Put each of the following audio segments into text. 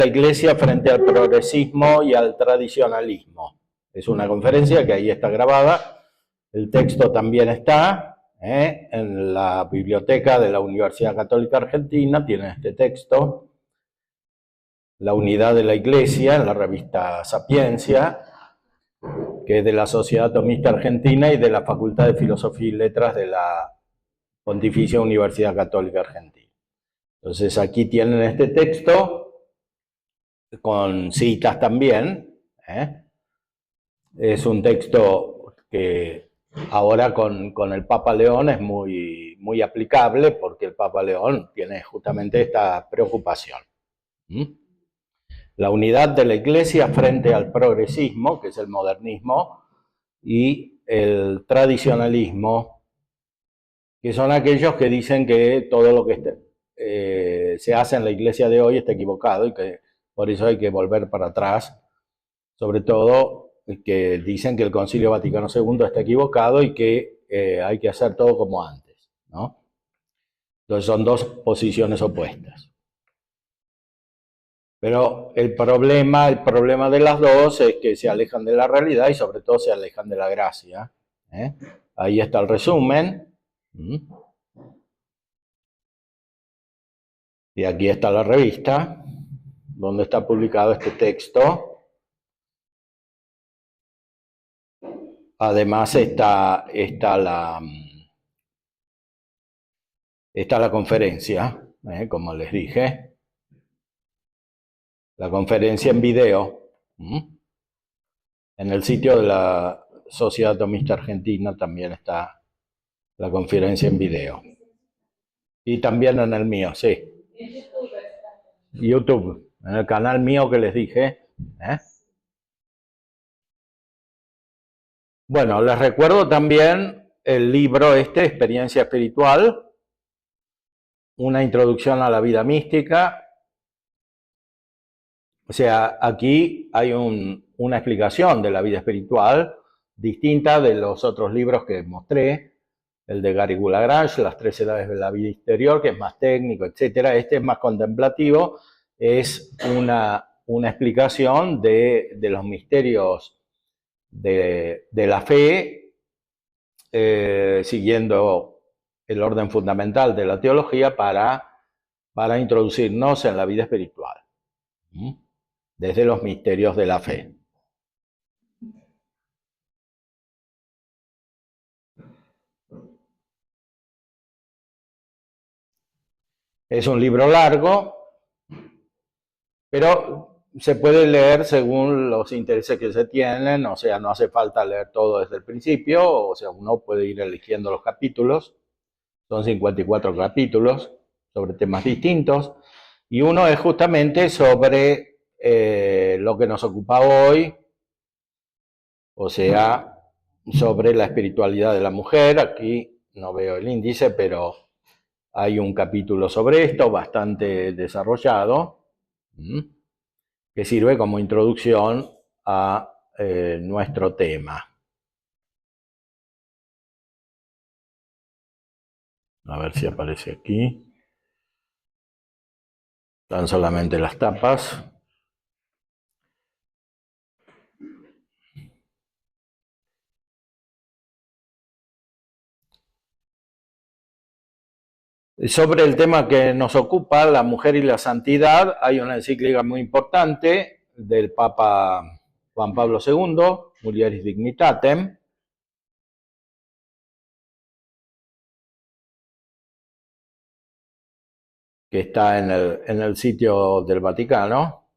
la Iglesia frente al progresismo y al tradicionalismo. Es una conferencia que ahí está grabada. El texto también está en la biblioteca de la Universidad Católica Argentina. Tiene este texto. La unidad de la Iglesia, en la revista Sapiencia, que es de la Sociedad Tomista Argentina y de la Facultad de Filosofía y Letras de la Pontificia Universidad Católica Argentina. Entonces aquí tienen este texto, con citas también. Es un texto que ahora con el Papa León es muy aplicable, porque el Papa León tiene justamente esta preocupación. La unidad de la Iglesia frente al progresismo, que es el modernismo, y el tradicionalismo, que son aquellos que dicen que todo lo que se hace en la Iglesia de hoy está equivocado y que por eso hay que volver para atrás. Sobre todo que dicen que el Concilio Vaticano II está equivocado y que hay que hacer todo como antes, ¿no? Entonces son dos posiciones opuestas. Pero el problema de las dos es que se alejan de la realidad y sobre todo se alejan de la gracia. Ahí está el resumen. Y aquí está la revista, donde está publicado este texto. Además está la conferencia, como les dije. La conferencia en video. En el sitio de la Sociedad Tomista Argentina también está la conferencia en video. Y también en el mío, sí. YouTube, en el canal mío que les dije. Bueno, les recuerdo también el libro Experiencia Espiritual, una introducción a la vida mística. O sea, aquí hay una explicación de la vida espiritual distinta de los otros libros que mostré, el de Garrigou-Lagrange, Las tres edades de la vida interior, que es más técnico, etc. Este es más contemplativo, es una explicación de los misterios de la fe, siguiendo el orden fundamental de la teología para introducirnos en la vida espiritual, desde los misterios de la fe. Es un libro largo, pero se puede leer según los intereses que se tienen, o sea, no hace falta leer todo desde el principio, o sea, uno puede ir eligiendo los capítulos. Son 54 capítulos sobre temas distintos, y uno es justamente sobre lo que nos ocupa hoy, o sea, sobre la espiritualidad de la mujer. Aquí no veo el índice, pero hay un capítulo sobre esto bastante desarrollado, que sirve como introducción a nuestro tema. A ver si aparece aquí. Están solamente las tapas. Sobre el tema que nos ocupa, la mujer y la santidad, hay una encíclica muy importante del Papa Juan Pablo II, Mulieris Dignitatem, que está en el sitio del Vaticano.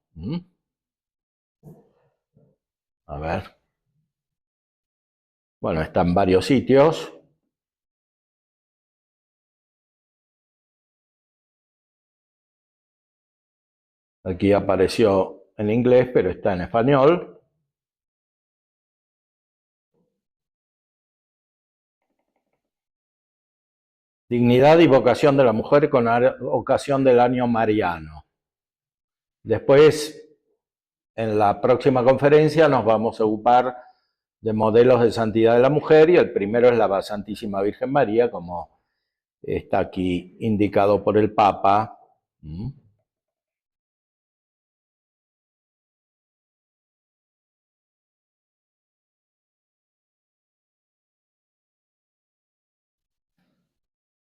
A ver. Bueno, está en varios sitios. Aquí apareció en inglés, pero está en español. Dignidad y vocación de la mujer con ocasión del año mariano. Después, en la próxima conferencia, nos vamos a ocupar de modelos de santidad de la mujer, y el primero es la Santísima Virgen María, como está aquí indicado por el Papa.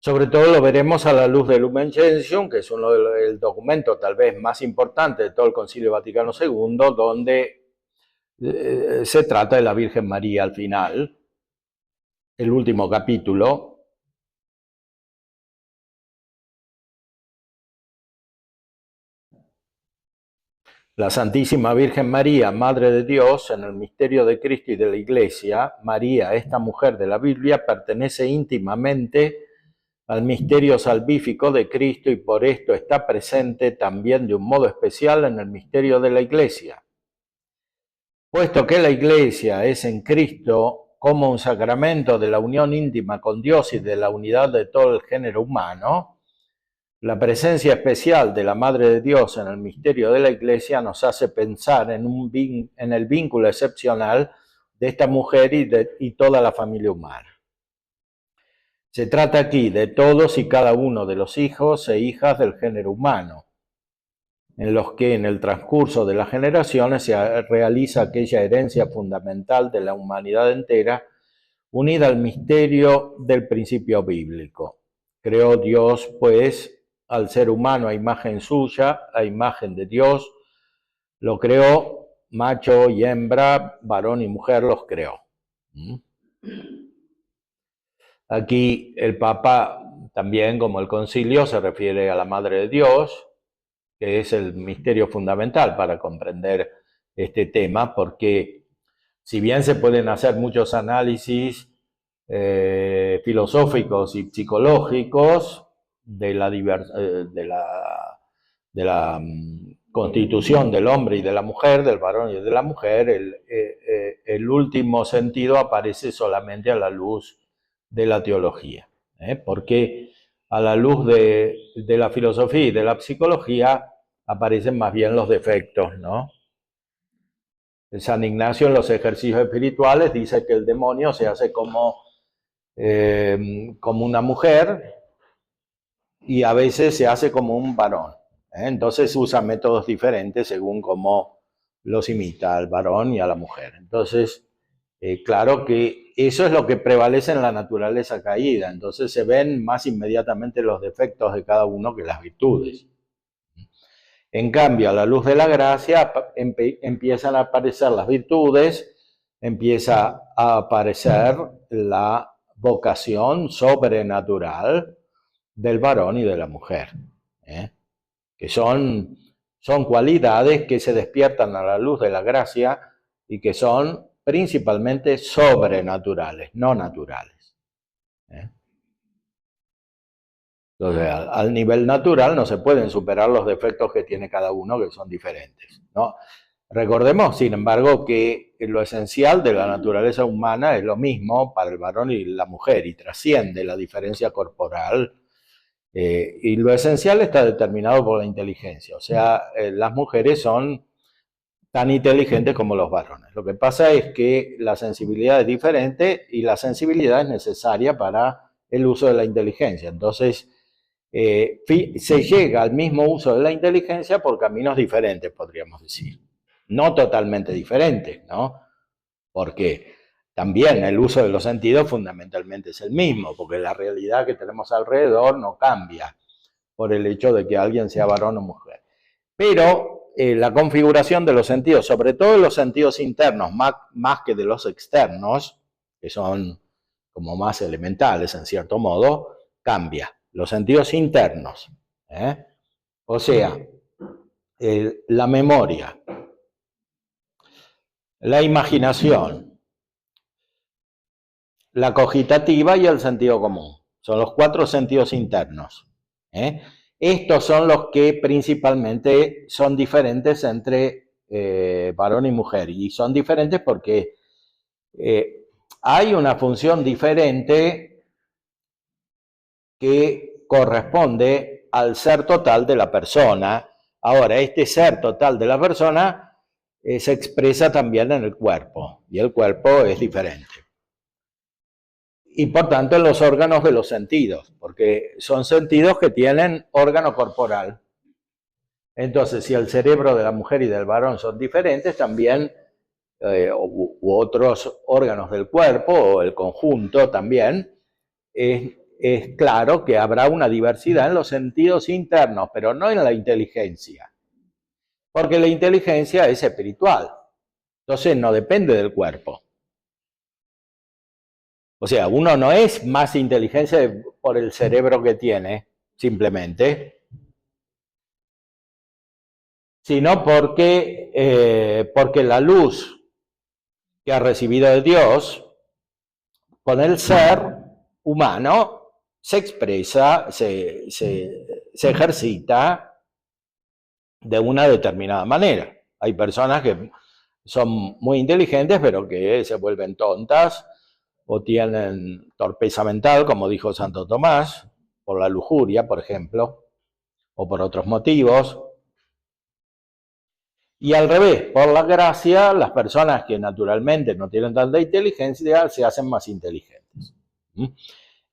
Sobre todo lo veremos a la luz de Lumen Gentium, que es el documento tal vez más importante de todo el Concilio Vaticano II, donde se trata de la Virgen María al final, el último capítulo. La Santísima Virgen María, Madre de Dios, en el misterio de Cristo y de la Iglesia, María, esta mujer de la Biblia, pertenece íntimamente al misterio salvífico de Cristo y por esto está presente también de un modo especial en el misterio de la Iglesia. Puesto que la Iglesia es en Cristo como un sacramento de la unión íntima con Dios y de la unidad de todo el género humano, la presencia especial de la Madre de Dios en el misterio de la Iglesia nos hace pensar en el vínculo excepcional de esta mujer y toda la familia humana. Se trata aquí de todos y cada uno de los hijos e hijas del género humano, en los que en el transcurso de las generaciones se realiza aquella herencia fundamental de la humanidad entera, unida al misterio del principio bíblico. Creó Dios, pues, al ser humano a imagen suya, a imagen de Dios, lo creó, macho y hembra, varón y mujer los creó. Aquí el Papa también, como el Concilio, se refiere a la Madre de Dios, que es el misterio fundamental para comprender este tema, porque si bien se pueden hacer muchos análisis filosóficos y psicológicos de la constitución del hombre y de la mujer, del varón y de la mujer, el último sentido aparece solamente a la luz de la teología, porque a la luz de la filosofía y de la psicología aparecen más bien los defectos, ¿no? San Ignacio en los ejercicios espirituales dice que el demonio se hace como una mujer y a veces se hace como un varón. Entonces usa métodos diferentes según cómo los imita al varón y a la mujer. Entonces, claro que eso es lo que prevalece en la naturaleza caída. Entonces se ven más inmediatamente los defectos de cada uno que las virtudes. En cambio, a la luz de la gracia empiezan a aparecer las virtudes, empieza a aparecer la vocación sobrenatural del varón y de la mujer, que son cualidades que se despiertan a la luz de la gracia y que son principalmente sobrenaturales, no naturales. Entonces, al nivel natural no se pueden superar los defectos que tiene cada uno, que son diferentes, ¿no? Recordemos, sin embargo, que lo esencial de la naturaleza humana es lo mismo para el varón y la mujer y trasciende la diferencia corporal. Y lo esencial está determinado por la inteligencia. O sea, las mujeres son tan inteligentes como los varones. Lo que pasa es que la sensibilidad es diferente y la sensibilidad es necesaria para el uso de la inteligencia. Entonces, se llega al mismo uso de la inteligencia por caminos diferentes, podríamos decir. No totalmente diferentes, ¿no? Porque también el uso de los sentidos fundamentalmente es el mismo, porque la realidad que tenemos alrededor no cambia por el hecho de que alguien sea varón o mujer. Pero la configuración de los sentidos, sobre todo los sentidos internos, más que de los externos, que son como más elementales en cierto modo, cambia. Los sentidos internos, o sea, la memoria, la imaginación, la cogitativa y el sentido común. Son los 4 sentidos internos. Estos son los que principalmente son diferentes entre varón y mujer. Y son diferentes porque hay una función diferente que corresponde al ser total de la persona. Ahora, este ser total de la persona se expresa también en el cuerpo, y el cuerpo es diferente. Y por tanto en los órganos de los sentidos, porque son sentidos que tienen órgano corporal. Entonces, si el cerebro de la mujer y del varón son diferentes, también u otros órganos del cuerpo, o el conjunto también, es claro que habrá una diversidad en los sentidos internos, pero no en la inteligencia, porque la inteligencia es espiritual, entonces no depende del cuerpo. O sea, uno no es más inteligente por el cerebro que tiene, simplemente, sino porque la luz que ha recibido de Dios, con el ser humano, se expresa, se ejercita de una determinada manera. Hay personas que son muy inteligentes, pero que se vuelven tontas o tienen torpeza mental, como dijo Santo Tomás, por la lujuria, por ejemplo, o por otros motivos. Y al revés, por la gracia, las personas que naturalmente no tienen tanta inteligencia se hacen más inteligentes.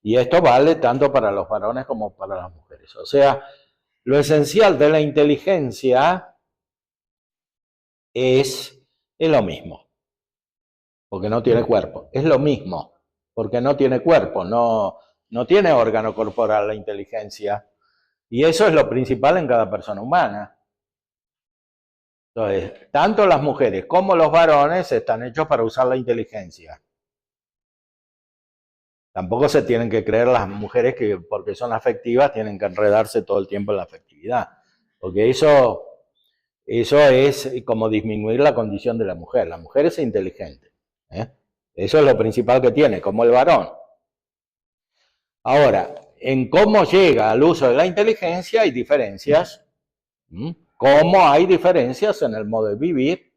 Y esto vale tanto para los varones como para las mujeres. O sea, lo esencial de la inteligencia es lo mismo, porque no tiene cuerpo. Es lo mismo, porque no tiene cuerpo, no tiene órgano corporal la inteligencia. Y eso es lo principal en cada persona humana. Entonces, tanto las mujeres como los varones están hechos para usar la inteligencia. Tampoco se tienen que creer las mujeres que porque son afectivas tienen que enredarse todo el tiempo en la afectividad, porque eso es como disminuir la condición de la mujer. La mujer es inteligente, ¿eh? Eso es lo principal que tiene, como el varón. Ahora, en cómo llega al uso de la inteligencia hay diferencias. Cómo hay diferencias en el modo de vivir,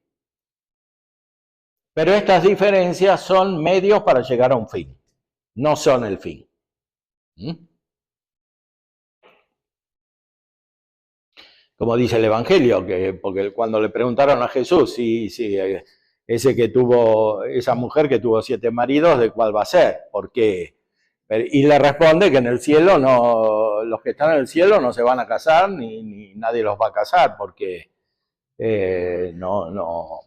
pero estas diferencias son medios para llegar a un fin, no son el fin. Como dice el Evangelio, porque cuando le preguntaron a Jesús si esa mujer que tuvo 7 maridos, ¿de cuál va a ser? ¿Por qué? Y le responde que en el cielo los que están en el cielo no se van a casar, ni nadie los va a casar, porque no.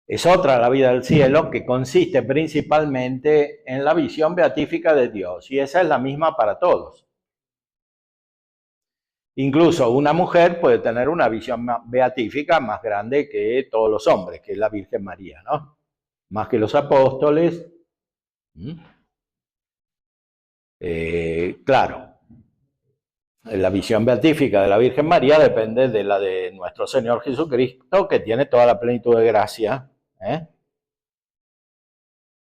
Es otra la vida del cielo, que consiste principalmente en la visión beatífica de Dios, y esa es la misma para todos. Incluso una mujer puede tener una visión beatífica más grande que todos los hombres, que es la Virgen María, ¿no? Más que los apóstoles. Claro, la visión beatífica de la Virgen María depende de la de nuestro Señor Jesucristo, que tiene toda la plenitud de gracia,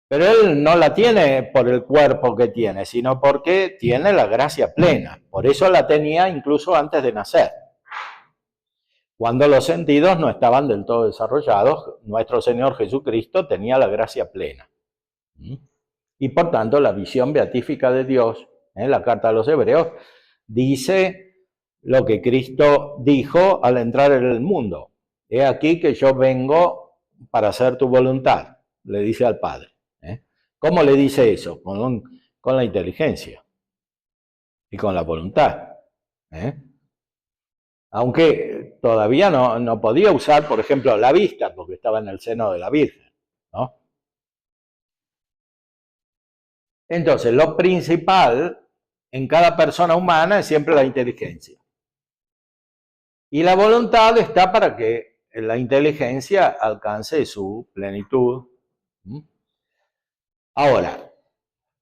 Pero Él no la tiene por el cuerpo que tiene, sino porque tiene la gracia plena. Por eso la tenía incluso antes de nacer. Cuando los sentidos no estaban del todo desarrollados, nuestro Señor Jesucristo tenía la gracia plena. Y por tanto, la visión beatífica de Dios, en la carta a los Hebreos, dice lo que Cristo dijo al entrar en el mundo. He aquí que yo vengo para hacer tu voluntad, le dice al Padre. ¿Cómo le dice eso? Con la inteligencia y con la voluntad. Aunque todavía no podía usar, por ejemplo, la vista, porque estaba en el seno de la Virgen, ¿no? Entonces, lo principal en cada persona humana es siempre la inteligencia. Y la voluntad está para que la inteligencia alcance su plenitud. Ahora,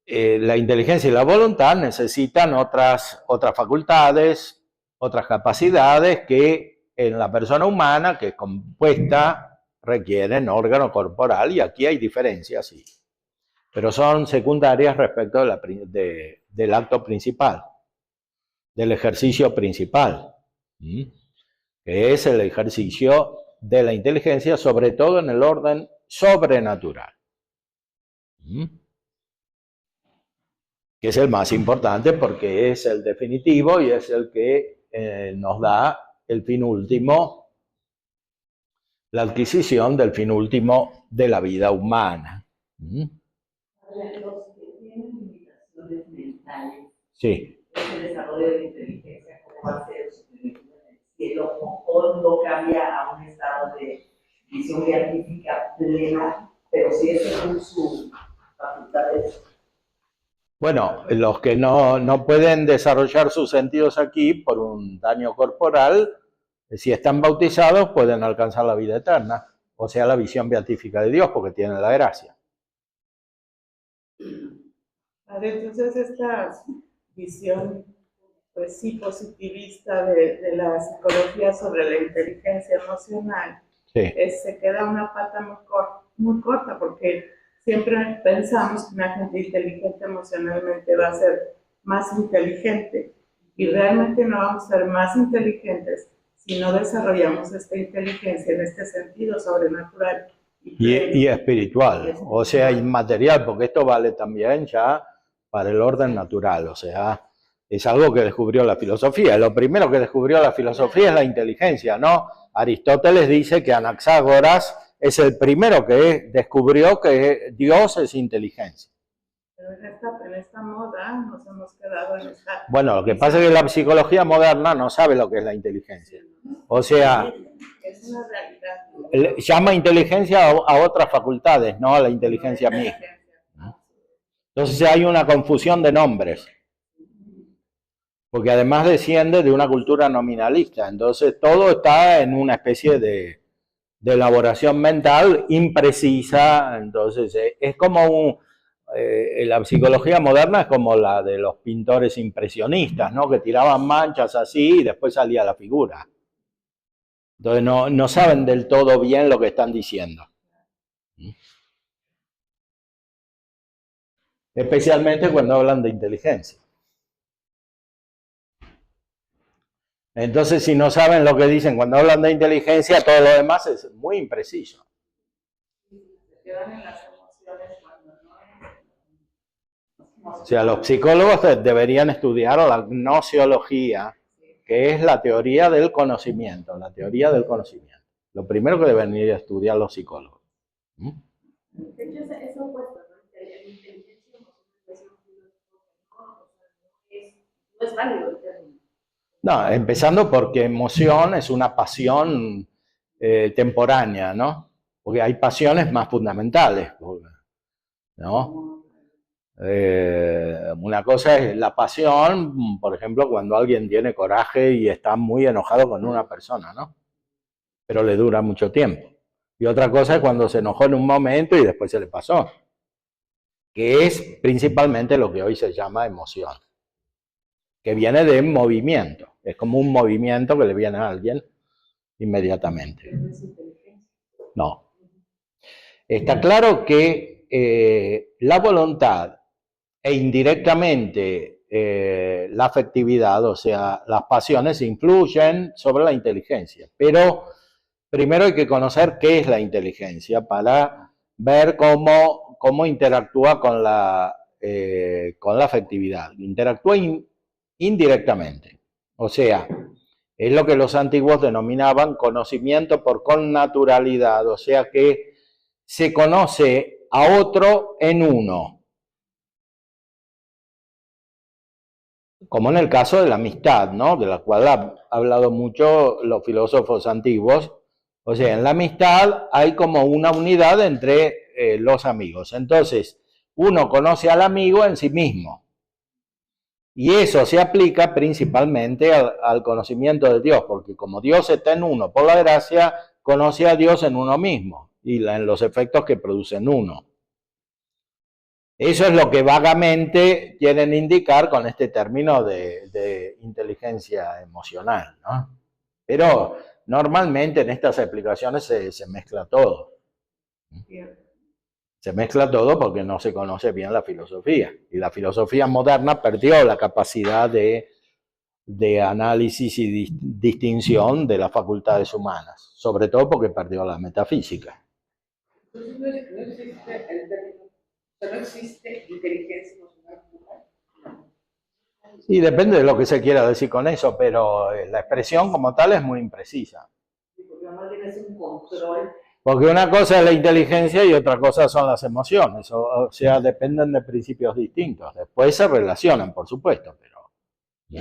la inteligencia y la voluntad necesitan otras facultades, otras capacidades que en la persona humana, que es compuesta, requieren órgano corporal, y aquí hay diferencias, sí, pero son secundarias respecto del acto principal, del ejercicio principal, que es el ejercicio de la inteligencia, sobre todo en el orden sobrenatural, que es el más importante porque es el definitivo y es el que nos da el fin último, la adquisición del fin último de la vida humana. Los que tienen limitaciones mentales, sí. ese desarrollo de la inteligencia, ¿cómo va a ser su plenitud en el cielo? ¿O no cambia a un estado de visión beatífica plena, pero si es según sus facultades Bueno, los que no pueden desarrollar sus sentidos aquí por un daño corporal, si están bautizados, pueden alcanzar la vida eterna, o sea, la visión beatífica de Dios, porque tienen la gracia. Entonces esta visión, pues sí, positivista de la psicología sobre la inteligencia emocional, Sí. se queda una pata muy corta, porque siempre pensamos que una gente inteligente emocionalmente va a ser más inteligente, y realmente no vamos a ser más inteligentes si no desarrollamos esta inteligencia en este sentido sobrenatural. Y espiritual, o sea, inmaterial, porque esto vale también ya para el orden natural, o sea, es algo que descubrió la filosofía. Lo primero que descubrió la filosofía es la inteligencia, ¿no? Aristóteles dice que Anaxágoras es el primero que descubrió que Dios es inteligencia. Pero en esta moda nos hemos quedado en esta... Bueno, lo que pasa es que la psicología moderna no sabe lo que es la inteligencia. O sea, es una realidad. Llama inteligencia a otras facultades, no a la inteligencia misma. Entonces hay una confusión de nombres, porque además desciende de una cultura nominalista, entonces todo está en una especie de elaboración mental imprecisa, entonces es como la psicología moderna es como la de los pintores impresionistas, ¿no? Que tiraban manchas así y después salía la figura. Entonces no saben del todo bien lo que están diciendo. Especialmente cuando hablan de inteligencia. Entonces, si no saben lo que dicen cuando hablan de inteligencia, todo lo demás es muy impreciso. O sea, los psicólogos deberían estudiar la gnoseología, que es la teoría del conocimiento, la teoría del conocimiento. Lo primero que deben ir a estudiar los psicólogos. De hecho, es opuesto, ¿no? La inteligencia no es válido el término. No, empezando porque emoción es una pasión temporánea, ¿no? Porque hay pasiones más fundamentales, ¿no? Una cosa es la pasión, por ejemplo, cuando alguien tiene coraje y está muy enojado con una persona, ¿no? Pero le dura mucho tiempo. Y otra cosa es cuando se enojó en un momento y después se le pasó, que es principalmente lo que hoy se llama emoción, que viene de movimiento. Es como un movimiento que le viene a alguien inmediatamente. No. Está claro que la voluntad e indirectamente la afectividad, o sea, las pasiones influyen sobre la inteligencia. Pero primero hay que conocer qué es la inteligencia para ver cómo interactúa con la afectividad. Interactúa indirectamente. O sea, es lo que los antiguos denominaban conocimiento por connaturalidad, o sea que se conoce a otro en uno. Como en el caso de la amistad, ¿no? De la cual han hablado mucho los filósofos antiguos. O sea, en la amistad hay como una unidad entre los amigos. Entonces, uno conoce al amigo en sí mismo. Y eso se aplica principalmente al conocimiento de Dios, porque como Dios está en uno por la gracia, conoce a Dios en uno mismo y en los efectos que produce en uno. Eso es lo que vagamente quieren indicar con este término de inteligencia emocional, ¿no? Pero normalmente en estas explicaciones se mezcla todo. Se mezcla todo porque no se conoce bien la filosofía. Y la filosofía moderna perdió la capacidad de análisis y distinción de las facultades humanas, sobre todo porque perdió la metafísica. Entonces no existe inteligencia emocional. Sí, depende de lo que se quiera decir con eso, pero la expresión como tal es muy imprecisa. Porque más bien es un control. Porque una cosa es la inteligencia y otra cosa son las emociones, o sea, dependen de principios distintos. Después se relacionan, por supuesto, pero...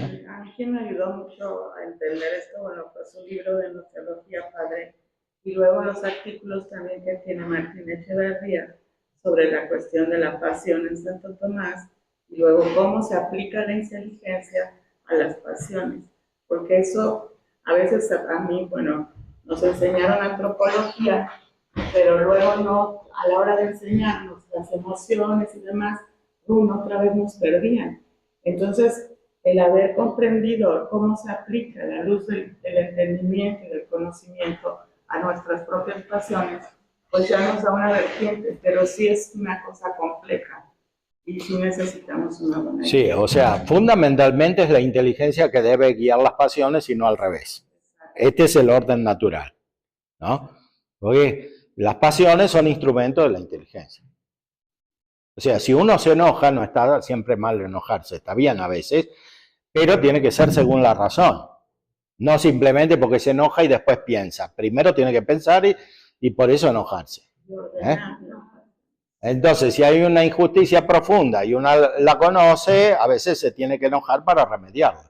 A mí quien me ayudó mucho a entender esto, bueno, fue su libro de Gnoseología, padre, y luego los artículos también que tiene Martín Echeverría sobre la cuestión de la pasión en Santo Tomás, y luego cómo se aplica la inteligencia a las pasiones, porque eso a veces a mí, bueno, nos enseñaron antropología, pero luego no, a la hora de enseñarnos las emociones y demás, otra vez nos perdían. Entonces, el haber comprendido cómo se aplica la luz del entendimiento y del conocimiento a nuestras propias pasiones, pues ya nos da una vertiente, pero sí es una cosa compleja y sí necesitamos una buena idea. Sí, o sea, fundamentalmente es la inteligencia que debe guiar las pasiones y no al revés. Este es el orden natural, ¿no? Porque las pasiones son instrumentos de la inteligencia. O sea, si uno se enoja, no está siempre mal enojarse, está bien a veces, pero tiene que ser según la razón. No simplemente porque se enoja y después piensa. Primero tiene que pensar y por eso enojarse. Entonces, si hay una injusticia profunda y uno la conoce, a veces se tiene que enojar para remediarla.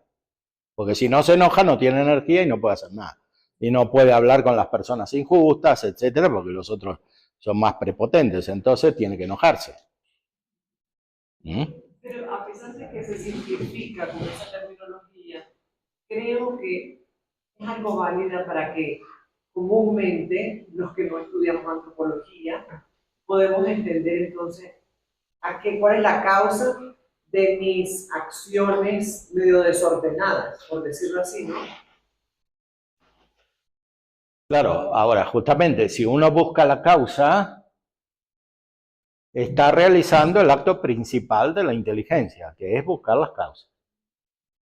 Porque si no se enoja, no tiene energía y no puede hacer nada. Y no puede hablar con las personas injustas, etcétera, porque los otros son más prepotentes. Entonces, tiene que enojarse. Pero a pesar de que se simplifica con esa terminología, creo que es algo válida para que comúnmente los que no estudiamos antropología podemos entender entonces cuál es la causa de mis acciones medio desordenadas, por decirlo así, ¿no? Claro, ahora justamente si uno busca la causa, está realizando el acto principal de la inteligencia, que es buscar las causas.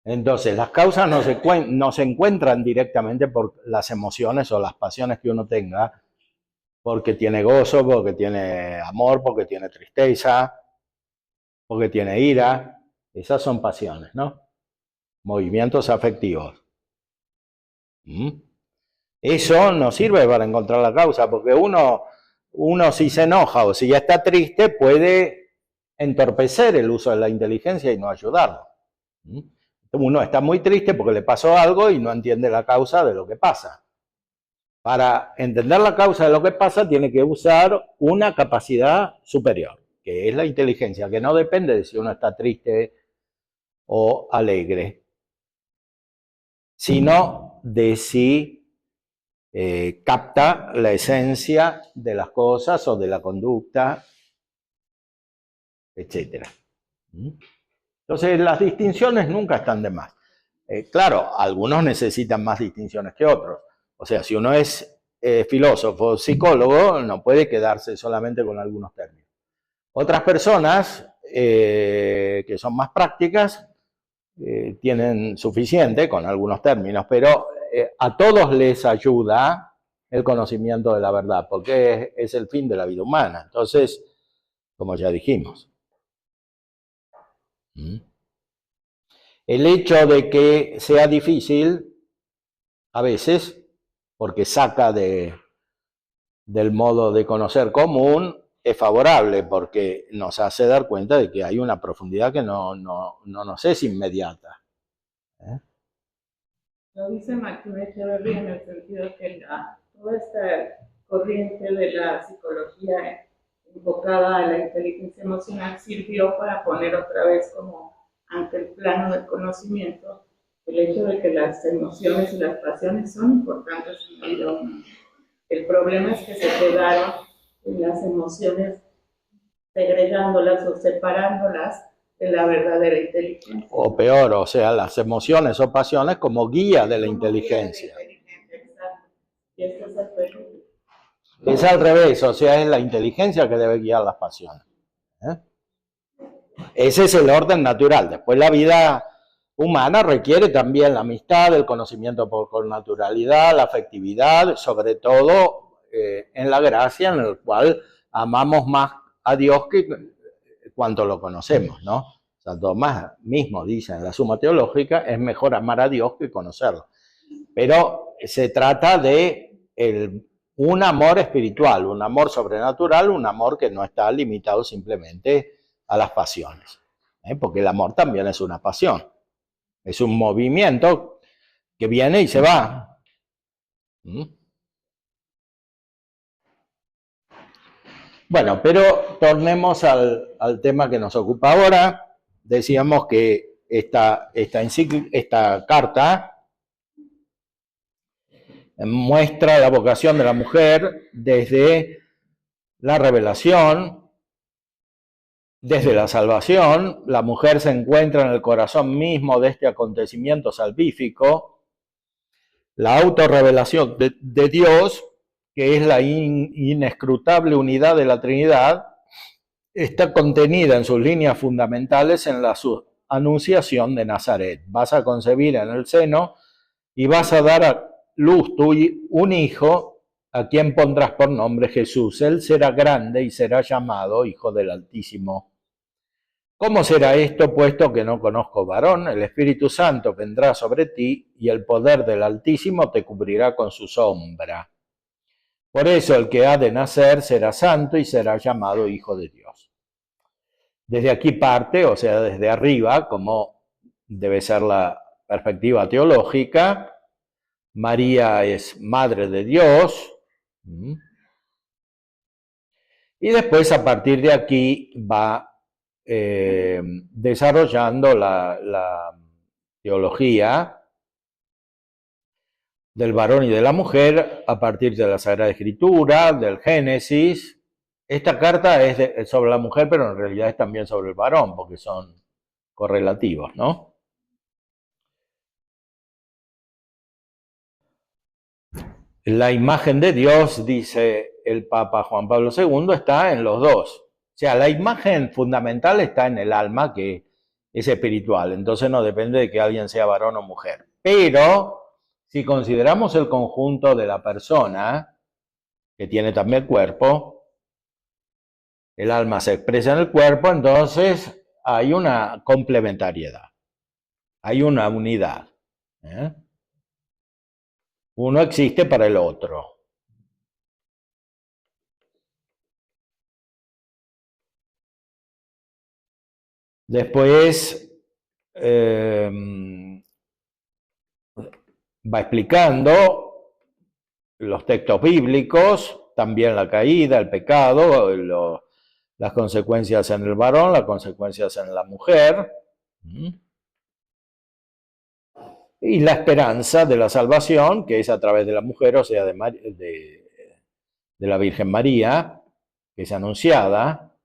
Entonces, las causas no se encuentran directamente por las emociones o las pasiones que uno tenga, porque tiene gozo, porque tiene amor, porque tiene tristeza, porque tiene ira. Esas son pasiones, ¿no? Movimientos afectivos. Eso no sirve para encontrar la causa, porque uno si se enoja o si ya está triste puede entorpecer el uso de la inteligencia y no ayudarlo. Uno está muy triste porque le pasó algo y no entiende la causa de lo que pasa. Para entender la causa de lo que pasa tiene que usar una capacidad superior, que es la inteligencia, que no depende de si uno está triste o alegre, sino de si capta la esencia de las cosas o de la conducta, etc. Entonces, las distinciones nunca están de más. Claro, algunos necesitan más distinciones que otros. O sea, si uno es filósofo o psicólogo, no puede quedarse solamente con algunos términos. Otras personas que son más prácticas tienen suficiente con algunos términos, pero a todos les ayuda el conocimiento de la verdad, porque es el fin de la vida humana. Entonces, como ya dijimos, el hecho de que sea difícil, a veces, porque saca del modo de conocer común, es favorable, porque nos hace dar cuenta de que hay una profundidad que no nos es inmediata. Lo dice Martín Echeverría en el sentido que toda esta corriente de la psicología enfocada a la inteligencia emocional sirvió para poner otra vez como ante el plano del conocimiento el hecho de que las emociones y las pasiones son importantes en la vida humana. El problema es que se quedaron en las emociones segregándolas o separándolas de la verdadera inteligencia. O peor, o sea, las emociones o pasiones como guía de la inteligencia. Exacto. Y esto es el peligro. Es al revés, o sea, es la inteligencia que debe guiar las pasiones. Ese es el orden natural. Después la vida humana requiere también la amistad, el conocimiento por naturalidad, la afectividad, sobre todo en la gracia, en el cual amamos más a Dios que cuanto lo conocemos, ¿no? Santo Tomás mismo dice en la Suma Teológica, es mejor amar a Dios que conocerlo. Pero se trata de un amor espiritual, un amor sobrenatural, un amor que no está limitado simplemente a las pasiones. Porque el amor también es una pasión. Es un movimiento que viene y se va. Bueno, pero tornemos al tema que nos ocupa ahora. decíamos que esta carta muestra la vocación de la mujer desde la revelación, desde la salvación. La mujer se encuentra en el corazón mismo de este acontecimiento salvífico, la autorrevelación de Dios, que es la inescrutable unidad de la Trinidad, está contenida en sus líneas fundamentales en la anunciación de Nazaret. Vas a concebir en el seno y vas a dar a luz un hijo, a quien pondrás por nombre Jesús. Él será grande y será llamado Hijo del Altísimo. ¿Cómo será esto, puesto que no conozco varón? El Espíritu Santo vendrá sobre ti y el poder del Altísimo te cubrirá con su sombra. Por eso el que ha de nacer será santo y será llamado Hijo de Dios. Desde aquí parte, o sea, desde arriba, como debe ser la perspectiva teológica, María es Madre de Dios. Y después, a partir de aquí, va desarrollando la teología del varón y de la mujer a partir de la Sagrada Escritura, del Génesis. Esta carta es sobre la mujer, pero en realidad es también sobre el varón, porque son correlativos, ¿no? La imagen de Dios, dice el Papa Juan Pablo II, está en los dos. O sea, la imagen fundamental está en el alma, que es espiritual. Entonces no depende de que alguien sea varón o mujer. Pero si consideramos el conjunto de la persona, que tiene también cuerpo, el alma se expresa en el cuerpo, entonces hay una complementariedad, hay una unidad. Uno existe para el otro. Después va explicando los textos bíblicos, también la caída, el pecado, las consecuencias en el varón, las consecuencias en la mujer, y la esperanza de la salvación, que es a través de la mujer, o sea, de la Virgen María, que es anunciada.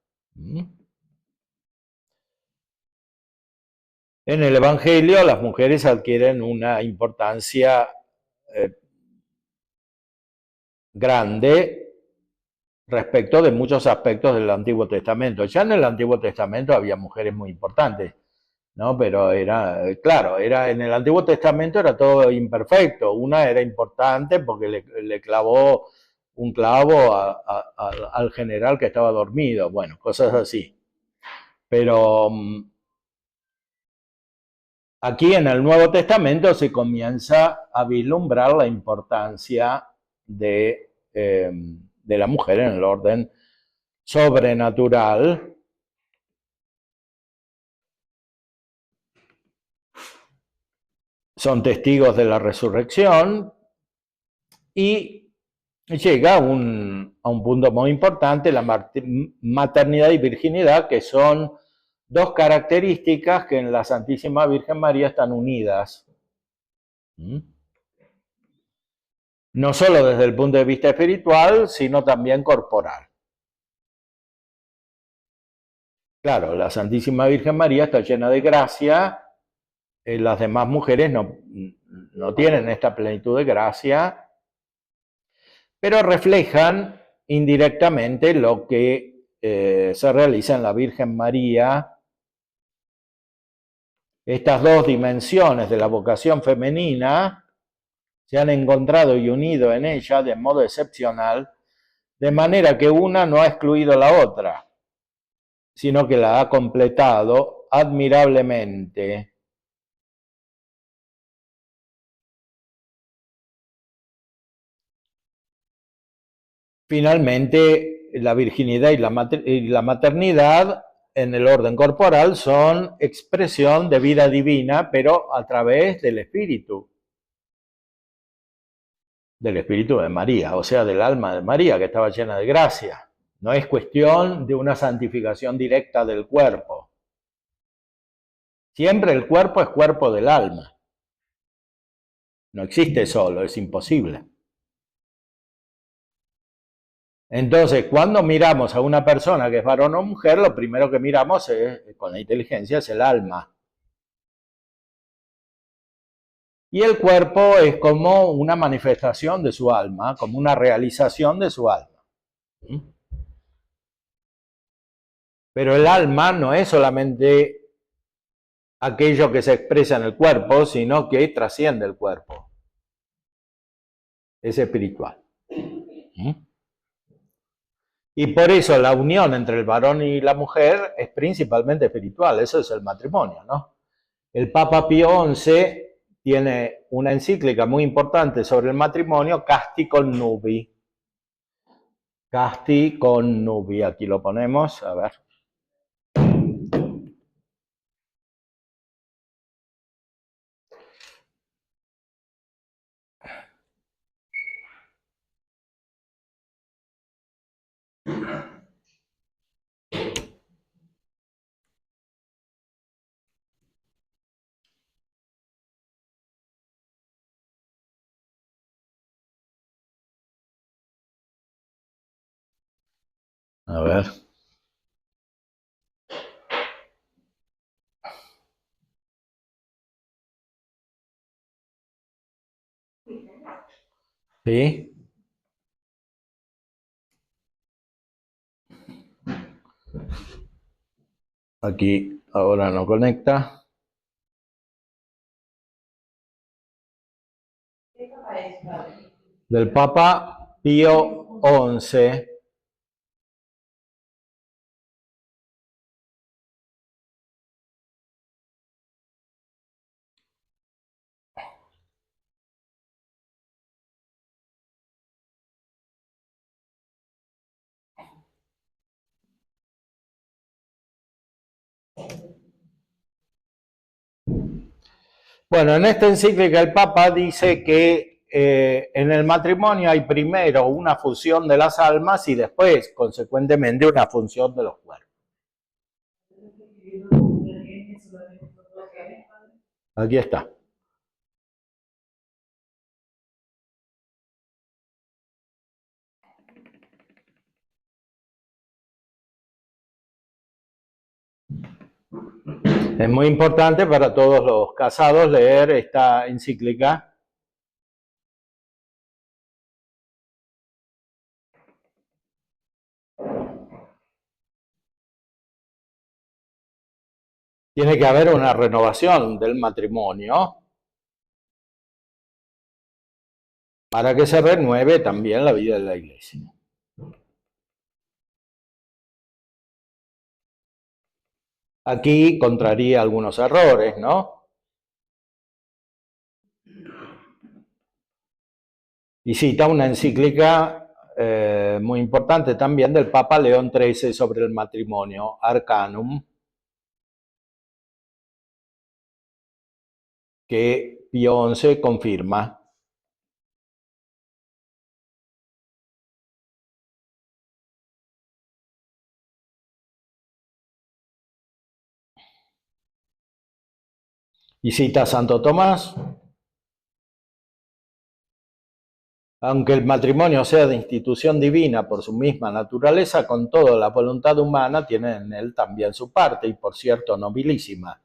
En el Evangelio las mujeres adquieren una importancia grande respecto de muchos aspectos del Antiguo Testamento. Ya en el Antiguo Testamento había mujeres muy importantes, ¿no? Pero claro, en el Antiguo Testamento era todo imperfecto. Una era importante porque le clavó un clavo al general que estaba dormido, bueno, cosas así. Pero aquí en el Nuevo Testamento se comienza a vislumbrar la importancia de la mujer en el orden sobrenatural. Son testigos de la resurrección y llega a un punto muy importante, la maternidad y virginidad, que son dos características que en la Santísima Virgen María están unidas. No solo desde el punto de vista espiritual, sino también corporal. Claro, la Santísima Virgen María está llena de gracia, las demás mujeres no tienen esta plenitud de gracia, pero reflejan indirectamente lo que se realiza en la Virgen María. Estas dos dimensiones de la vocación femenina se han encontrado y unido en ella de modo excepcional, de manera que una no ha excluido la otra, sino que la ha completado admirablemente. Finalmente, la virginidad y la maternidad en el orden corporal son expresión de vida divina, pero a través del Espíritu de María, o sea, del alma de María, que estaba llena de gracia. No es cuestión de una santificación directa del cuerpo. Siempre el cuerpo es cuerpo del alma. No existe solo, es imposible. Entonces, cuando miramos a una persona que es varón o mujer, lo primero que miramos con la inteligencia es el alma. Y el cuerpo es como una manifestación de su alma, como una realización de su alma. Pero el alma no es solamente aquello que se expresa en el cuerpo, sino que trasciende el cuerpo. Es espiritual. Y por eso la unión entre el varón y la mujer es principalmente espiritual. Eso es el matrimonio, ¿no? El Papa Pío XI tiene una encíclica muy importante sobre el matrimonio, Casti Connubii. Casti Connubii, aquí lo ponemos, a ver. A ver. ¿Sí? Aquí ahora no conecta. Del Papa Pío XI. Bueno, en esta encíclica el Papa dice que en el matrimonio hay primero una fusión de las almas y después, consecuentemente, una función de los cuerpos. Aquí está. Es muy importante para todos los casados leer esta encíclica. Tiene que haber una renovación del matrimonio para que se renueve también la vida de la iglesia. Aquí encontraría algunos errores, ¿no? Y cita una encíclica muy importante también del Papa León XIII sobre el matrimonio, Arcanum, que Pío XI confirma. Y cita a Santo Tomás. Aunque el matrimonio sea de institución divina por su misma naturaleza, con todo la voluntad humana tiene en él también su parte, y por cierto nobilísima,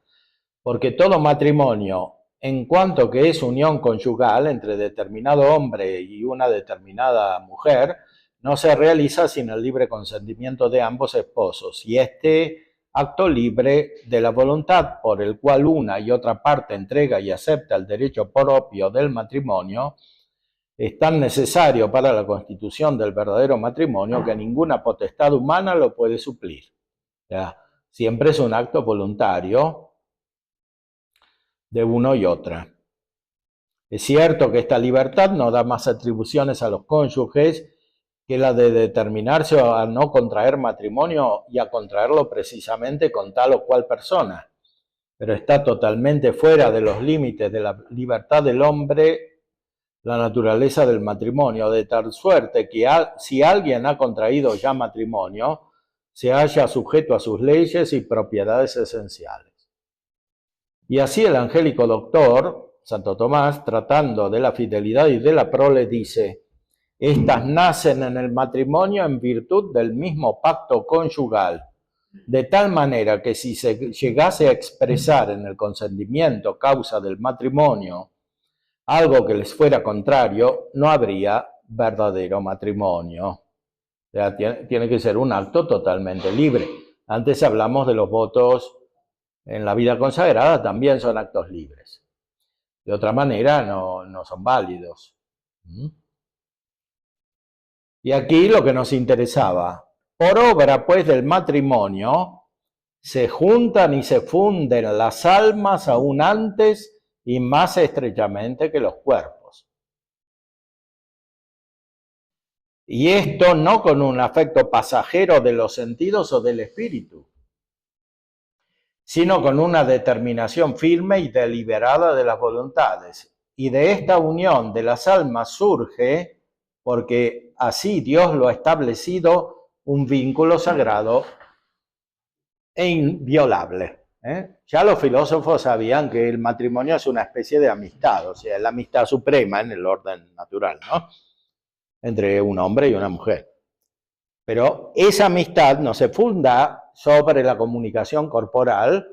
porque todo matrimonio, en cuanto que es unión conyugal entre determinado hombre y una determinada mujer, no se realiza sin el libre consentimiento de ambos esposos, y este acto libre de la voluntad por el cual una y otra parte entrega y acepta el derecho propio del matrimonio, es tan necesario para la constitución del verdadero matrimonio que ninguna potestad humana lo puede suplir. O sea, siempre es un acto voluntario de uno y otra. Es cierto que esta libertad no da más atribuciones a los cónyuges que la de determinarse a no contraer matrimonio y a contraerlo precisamente con tal o cual persona, pero está totalmente fuera de los límites de la libertad del hombre la naturaleza del matrimonio, de tal suerte que si alguien ha contraído ya matrimonio, se halla sujeto a sus leyes y propiedades esenciales. Y así el angélico doctor, Santo Tomás, tratando de la fidelidad y de la prole, dice: estas nacen en el matrimonio en virtud del mismo pacto conyugal, de tal manera que si se llegase a expresar en el consentimiento causa del matrimonio algo que les fuera contrario, no habría verdadero matrimonio. O sea, tiene que ser un acto totalmente libre. Antes hablamos de los votos en la vida consagrada, también son actos libres. De otra manera no son válidos. Y aquí lo que nos interesaba: por obra pues del matrimonio se juntan y se funden las almas aún antes y más estrechamente que los cuerpos. Y esto no con un afecto pasajero de los sentidos o del espíritu, sino con una determinación firme y deliberada de las voluntades. Y de esta unión de las almas surge, porque así Dios lo ha establecido, un vínculo sagrado e inviolable. Ya los filósofos sabían que el matrimonio es una especie de amistad, o sea, la amistad suprema en el orden natural, ¿no? Entre un hombre y una mujer. Pero esa amistad no se funda sobre la comunicación corporal,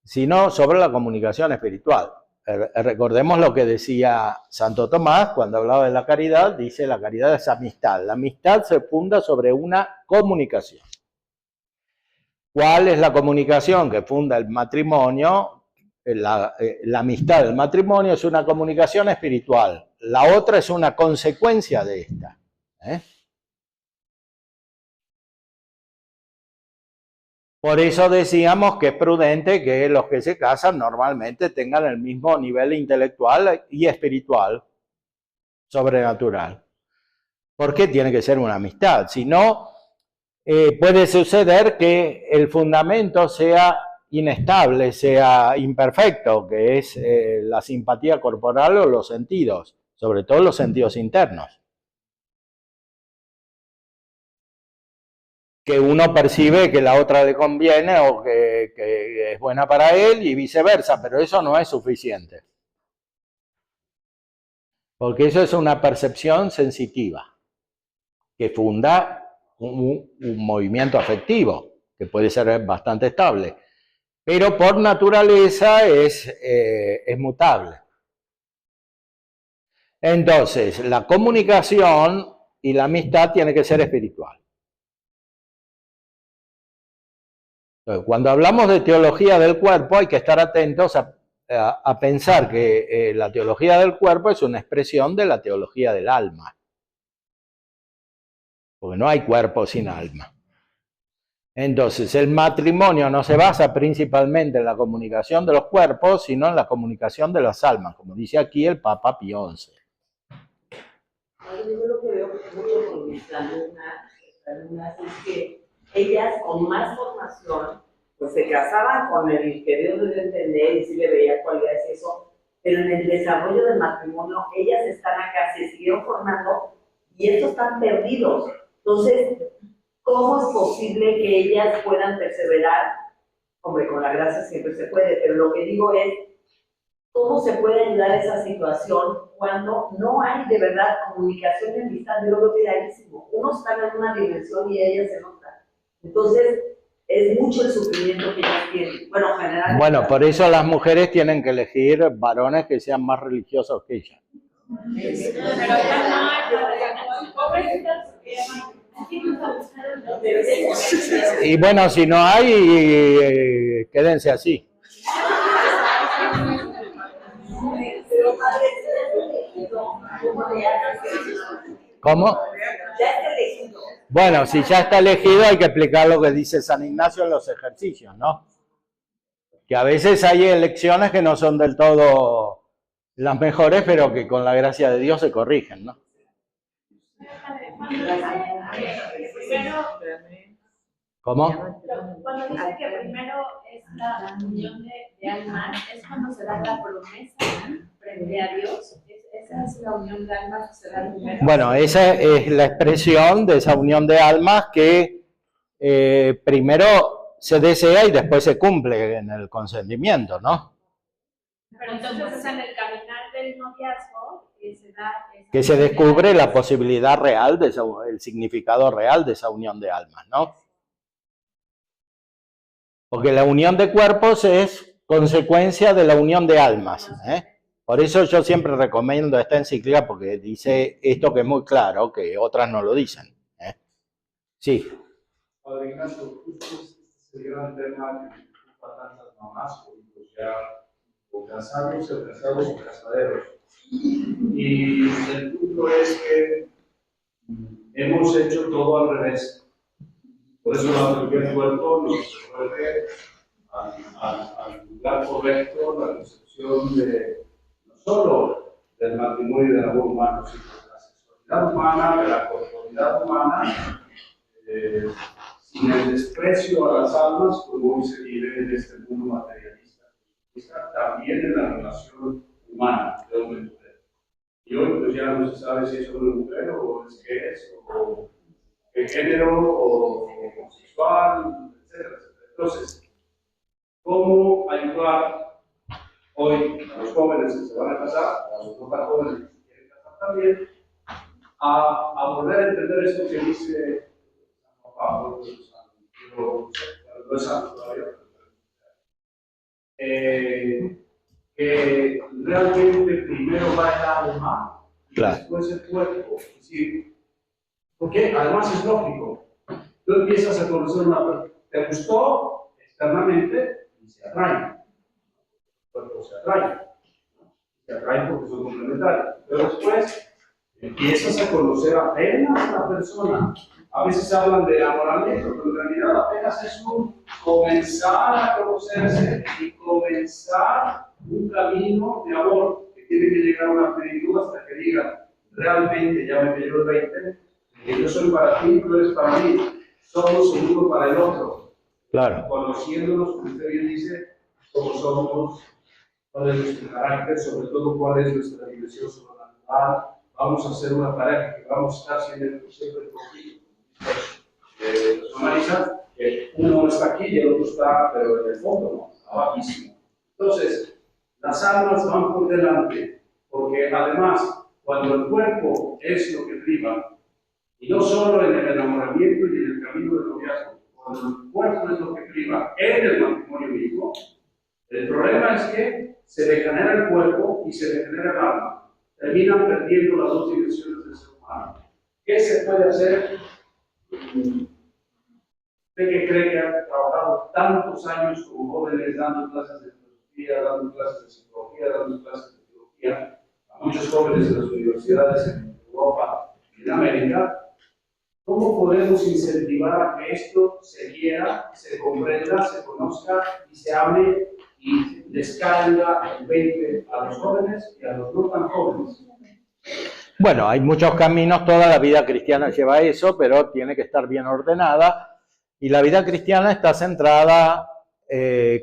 sino sobre la comunicación espiritual. Recordemos lo que decía Santo Tomás cuando hablaba de la caridad. Dice: la caridad es amistad. La amistad se funda sobre una comunicación. ¿Cuál es la comunicación que funda el matrimonio? La amistad del matrimonio es una comunicación espiritual. La otra es una consecuencia de esta. Por eso decíamos que es prudente que los que se casan normalmente tengan el mismo nivel intelectual y espiritual, sobrenatural. ¿Por qué tiene que ser una amistad? Si no, puede suceder que el fundamento sea inestable, sea imperfecto, que es la simpatía corporal o los sentidos, sobre todo los sentidos internos. Que uno percibe que la otra le conviene o que es buena para él y viceversa, pero eso no es suficiente. Porque eso es una percepción sensitiva que funda un movimiento afectivo, que puede ser bastante estable, pero por naturaleza es mutable. Entonces, la comunicación y la amistad tiene que ser espiritual. Cuando hablamos de teología del cuerpo, hay que estar atentos a pensar que la teología del cuerpo es una expresión de la teología del alma. Porque no hay cuerpo sin alma. Entonces, el matrimonio no se basa principalmente en la comunicación de los cuerpos, sino en la comunicación de las almas, como dice aquí el Papa Pío XI. Yo lo que veo mucho con mis alumnas es que ellas con más formación, pues se casaban con el que Dios les dio a entender y sí le veía cualidades y eso, pero en el desarrollo del matrimonio, ellas están acá, se siguieron formando y estos están perdidos. Entonces, ¿cómo es posible que ellas puedan perseverar? Hombre, con la gracia siempre se puede, pero lo que digo es, ¿cómo se puede ayudar a esa situación cuando no hay de verdad comunicación y amistad? Yo lo veo clarísimo. Unos están en una dimensión y ellas en otra. Entonces, es mucho el sufrimiento que ellas tienen. Bueno, generalmente. Bueno, por eso las mujeres tienen que elegir varones que sean más religiosos que ellas. Y bueno, si no hay, quédense así. ¿Cómo? Bueno, si ya está elegido, hay que explicar lo que dice San Ignacio en los ejercicios, ¿no? Que a veces hay elecciones que no son del todo las mejores, pero que con la gracia de Dios se corrigen, ¿no? ¿Cómo? Cuando dice que primero es la unión de almas, es cuando se da la promesa frente a Dios. Esa es la unión de almas que se da primero. Bueno, esa es la expresión de esa unión de almas que primero se desea y después se cumple en el consentimiento, ¿no? Pero entonces es en el caminar del noviazgo que se da esa Que se descubre la posibilidad real, el significado real de esa unión de almas, ¿no? Porque la unión de cuerpos es consecuencia de la unión de almas, ¿eh? Por eso yo siempre recomiendo esta encíclica, porque dice esto que es muy claro, que otras no lo dicen, ¿eh? Sí. Padre Ignacio, justo este es el gran tema que preocupa a tantas mamás, pues ya o casados, o casados o casaderos. Y el punto es que hemos hecho todo al revés. Por eso la teología del cuerpo nos devuelve al lugar correcto, la concepción de no solo del matrimonio y del amor humano, sino de la sexualidad humana, de la corporalidad humana, sin el desprecio a las almas, como hoy se vive en este mundo materialista, también en la relación humana de hombre y mujer. Y hoy pues ya no se sabe si es hombre o mujer, o es que es, o qué género, o homosexual, etcétera. Entonces, ¿cómo ayudar hoy a los jóvenes que se van a casar, a los no tan jóvenes que se quieren casar también, a volver a entender esto que dice San Pablo, no es santo todavía, que realmente primero va el alma y Claro. después el cuerpo? Es decir, porque además es lógico, tú empiezas a conocer una persona, te gustó externamente y se atraen, el cuerpo se atraen porque son complementarios, pero después empiezas a conocer apenas a la persona. A veces hablan de enamoramiento, pero en realidad apenas es un comenzar a conocerse y comenzar un camino de amor que tiene que llegar a una plenitud hasta que diga, realmente ya me pidió el 20, que yo soy para ti, tú eres para mí, somos el uno para el otro. Claro. Conociéndonos, como usted bien dice, cómo somos, cuál es nuestro carácter, sobre todo cuál es nuestra dimensión sobrenatural. Vamos a ser una pareja que vamos a estar siempre contigo. Personaliza que uno no está aquí y el otro está, pero en el fondo, ¿no? Abajísimo. Entonces, las almas van por delante, porque además, cuando el cuerpo es lo que priva, y no solo en el enamoramiento y en el camino del noviazgo, cuando el cuerpo es lo que priva en el matrimonio mismo, el problema es que se degenera el cuerpo y se degenera el alma. Terminan perdiendo las dos dimensiones del ser humano. ¿Qué se puede hacer? Usted que cree que ha trabajado tantos años como jóvenes dando clases de filosofía, dando clases de psicología, dando clases de teología a muchos jóvenes en las universidades en Europa y en América, ¿cómo podemos incentivar a que esto se quiera, se comprenda, se conozca y se hable y descarga el 20 a los jóvenes y a los no tan jóvenes? Bueno, hay muchos caminos, toda la vida cristiana lleva eso, pero tiene que estar bien ordenada. Y la vida cristiana está centrada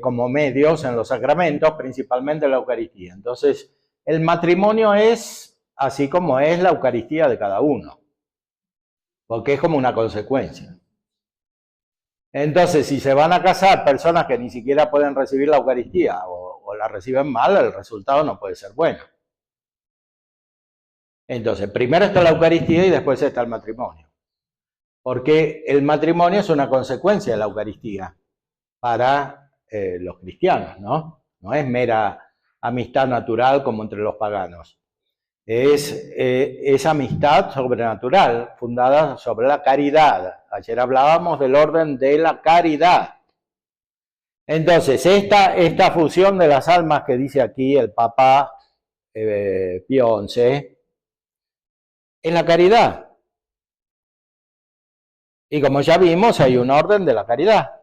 como medios en los sacramentos, principalmente la Eucaristía. Entonces, el matrimonio es así como es la Eucaristía de cada uno, porque es como una consecuencia. Entonces, si se van a casar personas que ni siquiera pueden recibir la Eucaristía o la reciben mal, el resultado no puede ser bueno. Entonces, primero está la Eucaristía y después está el matrimonio. Porque el matrimonio es una consecuencia de la Eucaristía para los cristianos, ¿no? No es mera amistad natural como entre los paganos. Es amistad sobrenatural, fundada sobre la caridad. Ayer hablábamos del orden de la caridad. Entonces, esta fusión de las almas que dice aquí el Papa Pío XI, en la caridad. Y como ya vimos, hay un orden de la caridad.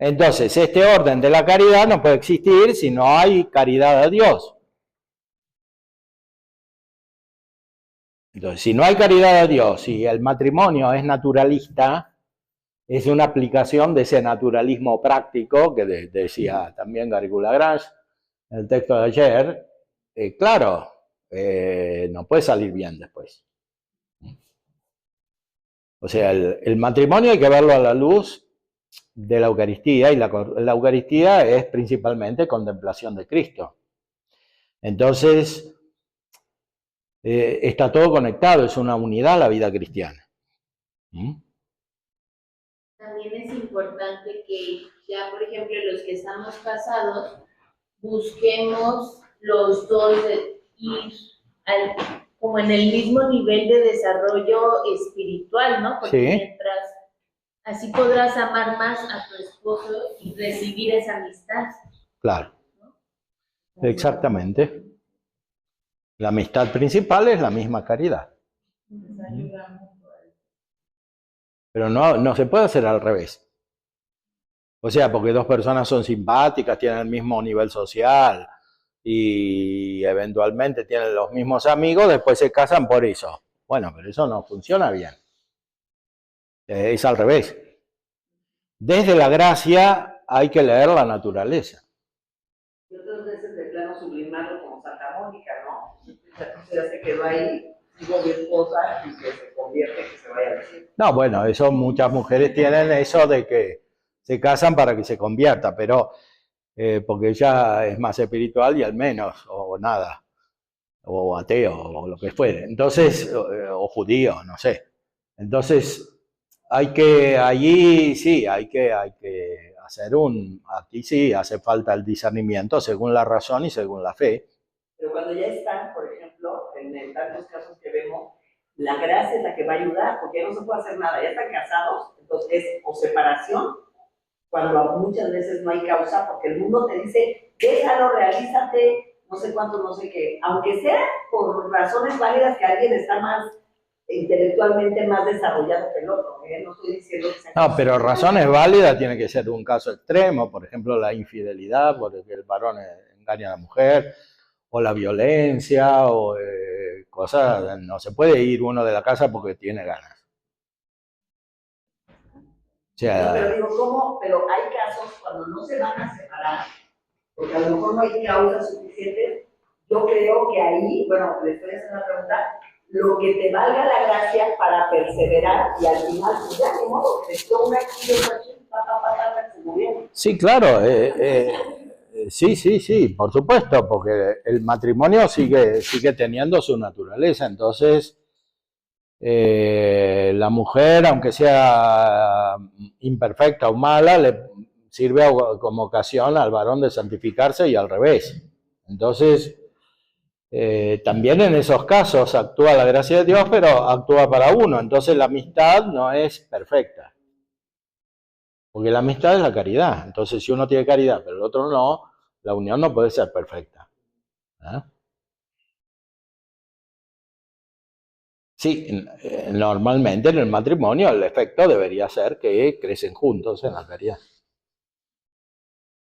Entonces, este orden de la caridad no puede existir si no hay caridad a Dios. Entonces, si no hay caridad a Dios, si el matrimonio es naturalista, es una aplicación de ese naturalismo práctico que decía también Garrigou Lagrange en el texto de ayer, claro, no puede salir bien después. O sea, el matrimonio hay que verlo a la luz de la Eucaristía, y la Eucaristía es principalmente contemplación de Cristo. Entonces, está todo conectado, es una unidad la vida cristiana. ¿Mm? También es importante que ya, por ejemplo, los que estamos casados, busquemos los dos ir como en el mismo nivel de desarrollo espiritual, ¿no? Porque Sí. mientras así podrás amar más a tu esposo y recibir esa amistad. Claro, exactamente. La amistad principal es la misma caridad. Pero no se puede hacer al revés. O sea, porque dos personas son simpáticas, tienen el mismo nivel social y eventualmente tienen los mismos amigos, después se casan por eso. Bueno, pero eso no funciona bien. Es al revés. Desde la gracia hay que leer la naturaleza. Y otras veces de plano sublimarlo como Santa Mónica, ¿no? Ya se quedó ahí, digo mi esposa, y que se convierte, que se vaya a decir. No, bueno, eso muchas mujeres tienen eso de que se casan para que se convierta, pero porque ella es más espiritual y al menos, o nada, o ateo, o lo que fuere. Entonces, o judío, no sé. Entonces, allí sí, hay que hacer aquí sí hace falta el discernimiento según la razón y según la fe. Pero cuando ya están, por ejemplo, en tantos casos que vemos, la gracia es la que va a ayudar, porque ya no se puede hacer nada, ya están casados, entonces es o separación, cuando muchas veces no hay causa, porque el mundo te dice, déjalo, realízate, no sé cuánto, no sé qué, aunque sea por razones válidas que alguien está más intelectualmente más desarrollado que el otro, ¿eh? No estoy diciendo que sea... No, pero razones válidas tiene que ser un caso extremo, por ejemplo, la infidelidad, porque el varón engaña a la mujer, o la violencia, o cosas, no se puede ir uno de la casa porque tiene ganas. O sea, no, pero digo, ¿cómo? Pero hay casos cuando no se van a separar, porque a lo mejor no hay causas suficientes. Yo creo que ahí, bueno, le estoy haciendo una pregunta, lo que te valga la gracia para perseverar y al final, pues ya ni modo, que te una aquí y otra aquí, se murieron. sí, claro, sí, por supuesto, porque el matrimonio sigue teniendo su naturaleza, entonces la mujer, aunque sea imperfecta o mala, le sirve como ocasión al varón de santificarse y al revés. Entonces, también en esos casos actúa la gracia de Dios, pero actúa para uno. Entonces la amistad no es perfecta. Porque la amistad es la caridad. Entonces si uno tiene caridad, pero el otro no, la unión no puede ser perfecta. ¿Eh? Sí, normalmente en el matrimonio el efecto debería ser que crecen juntos en la caridad.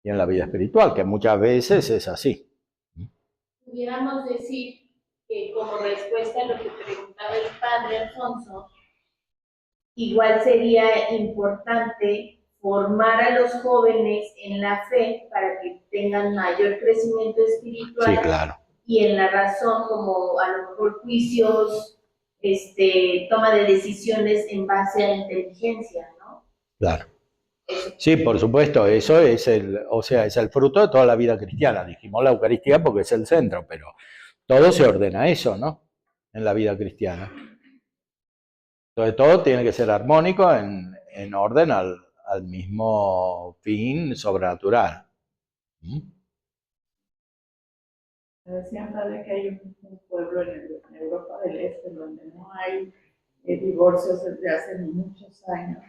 Y en la vida espiritual, que muchas veces es así. Pudiéramos decir que como respuesta a lo que preguntaba el padre Alfonso, igual sería importante formar a los jóvenes en la fe para que tengan mayor crecimiento espiritual. Sí, claro. Y en la razón, como a lo mejor juicios, toma de decisiones en base a la inteligencia, ¿no? Claro. Sí, por supuesto, eso es es el fruto de toda la vida cristiana. Dijimos la Eucaristía porque es el centro, pero todo se ordena a eso, ¿no? En la vida cristiana. Entonces todo tiene que ser armónico en orden al mismo fin sobrenatural. ¿Mm? Me decían, padre, que hay un pueblo en Europa del Este donde no hay divorcios desde hace muchos años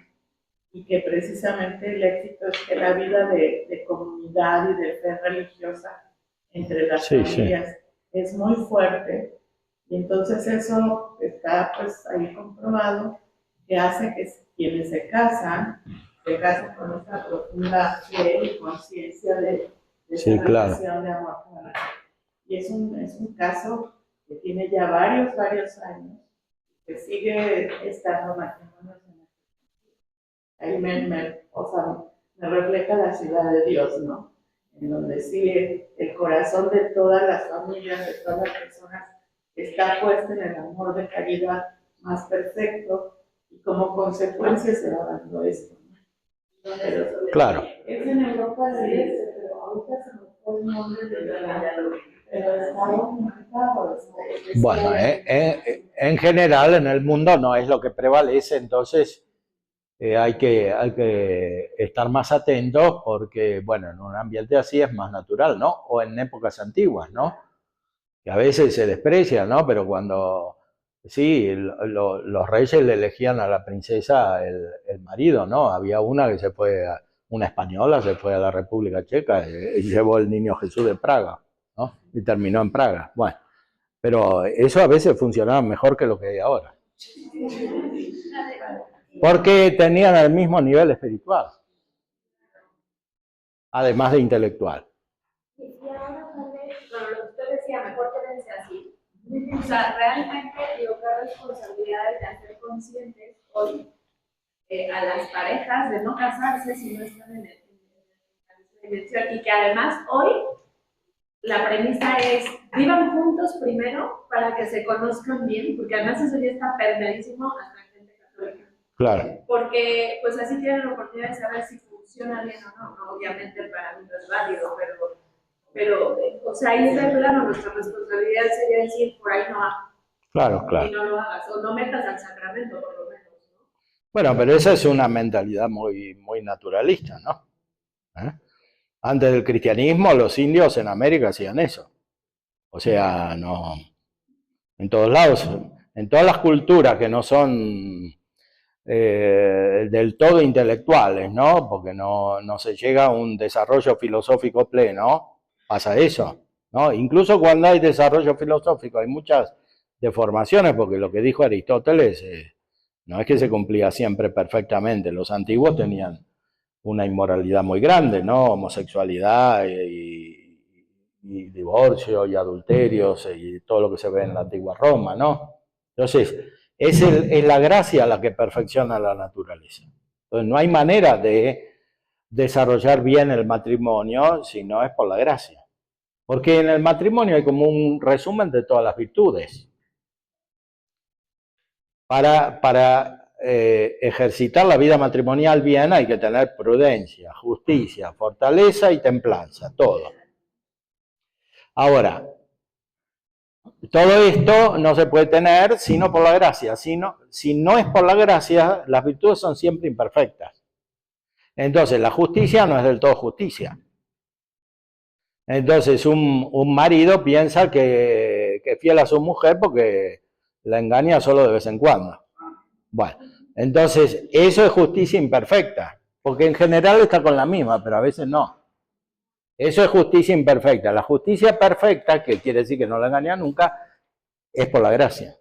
y que precisamente el éxito es que la vida de comunidad y de fe religiosa entre las familias es muy fuerte, y entonces eso está pues ahí comprobado, que hace que quienes se casan con esta profunda fe y conciencia de esa relación de amor con la fe. Y es un caso que tiene ya varios años, que sigue estando matrimonios en la ahí me refleja la ciudad de Dios, ¿no? En donde sí el corazón de todas las familias, de todas las personas, está puesto en el amor de caridad más perfecto, y como consecuencia se va dando esto, ¿no? Claro. Es en Europa del Este, pero ahorita se me fue el nombre de pero está documentado. Bueno, en general en el mundo no es lo que prevalece, entonces hay que estar más atentos porque, bueno, en un ambiente así es más natural, ¿no? O en épocas antiguas, ¿no? Que a veces se desprecia, ¿no? Pero cuando, sí, los reyes le elegían a la princesa el marido, ¿no? Había una que se fue, una española se fue a la República Checa y llevó el niño Jesús de Praga, ¿no? Y terminó en Praga. Bueno, pero eso a veces funcionaba mejor que lo que hay ahora. Porque tenían el mismo nivel espiritual, además de intelectual. Y ahora, padre, bueno, lo que usted decía, mejor quédense así. O sea, realmente, digo, qué responsabilidad de hacer conscientes hoy a las parejas de no casarse si no están en la dimensión. Y que además hoy la premisa es vivan juntos primero para que se conozcan bien, porque además eso ya está permeadísimo hasta la gente católica. Claro. Porque pues así tienen la oportunidad de saber si funciona bien o no. No, obviamente para mí no es válido, pero o sea, ahí está claro, nuestra responsabilidad sería decir, por ahí no va. Claro, claro. Y no lo hagas, o no metas al sacramento, por lo menos, ¿no? Bueno, pero esa es una mentalidad muy, muy naturalista, ¿no? Antes del cristianismo, los indios en América hacían eso. O sea, no, en todos lados, en todas las culturas que no son del todo intelectuales, ¿no? Porque no se llega a un desarrollo filosófico pleno, pasa eso, ¿no? Incluso cuando hay desarrollo filosófico hay muchas deformaciones, porque lo que dijo Aristóteles no es que se cumplía siempre perfectamente. Los antiguos tenían una inmoralidad muy grande, ¿no? Homosexualidad y divorcio y adulterios y todo lo que se ve en la antigua Roma, ¿no? Entonces, es la gracia la que perfecciona la naturaleza. Entonces, no hay manera de desarrollar bien el matrimonio si no es por la gracia. Porque en el matrimonio hay como un resumen de todas las virtudes. Para ejercitar la vida matrimonial bien hay que tener prudencia, justicia, fortaleza y templanza, todo. Ahora, todo esto no se puede tener sino por la gracia. Si no es por la gracia, las virtudes son siempre imperfectas. Entonces, la justicia no es del todo justicia. Entonces, un marido piensa que es fiel a su mujer porque la engaña solo de vez en cuando. Bueno, entonces, eso es justicia imperfecta, porque en general está con la misma, pero a veces no. Eso es justicia imperfecta. La justicia perfecta, que quiere decir que no la engaña nunca, es por la gracia.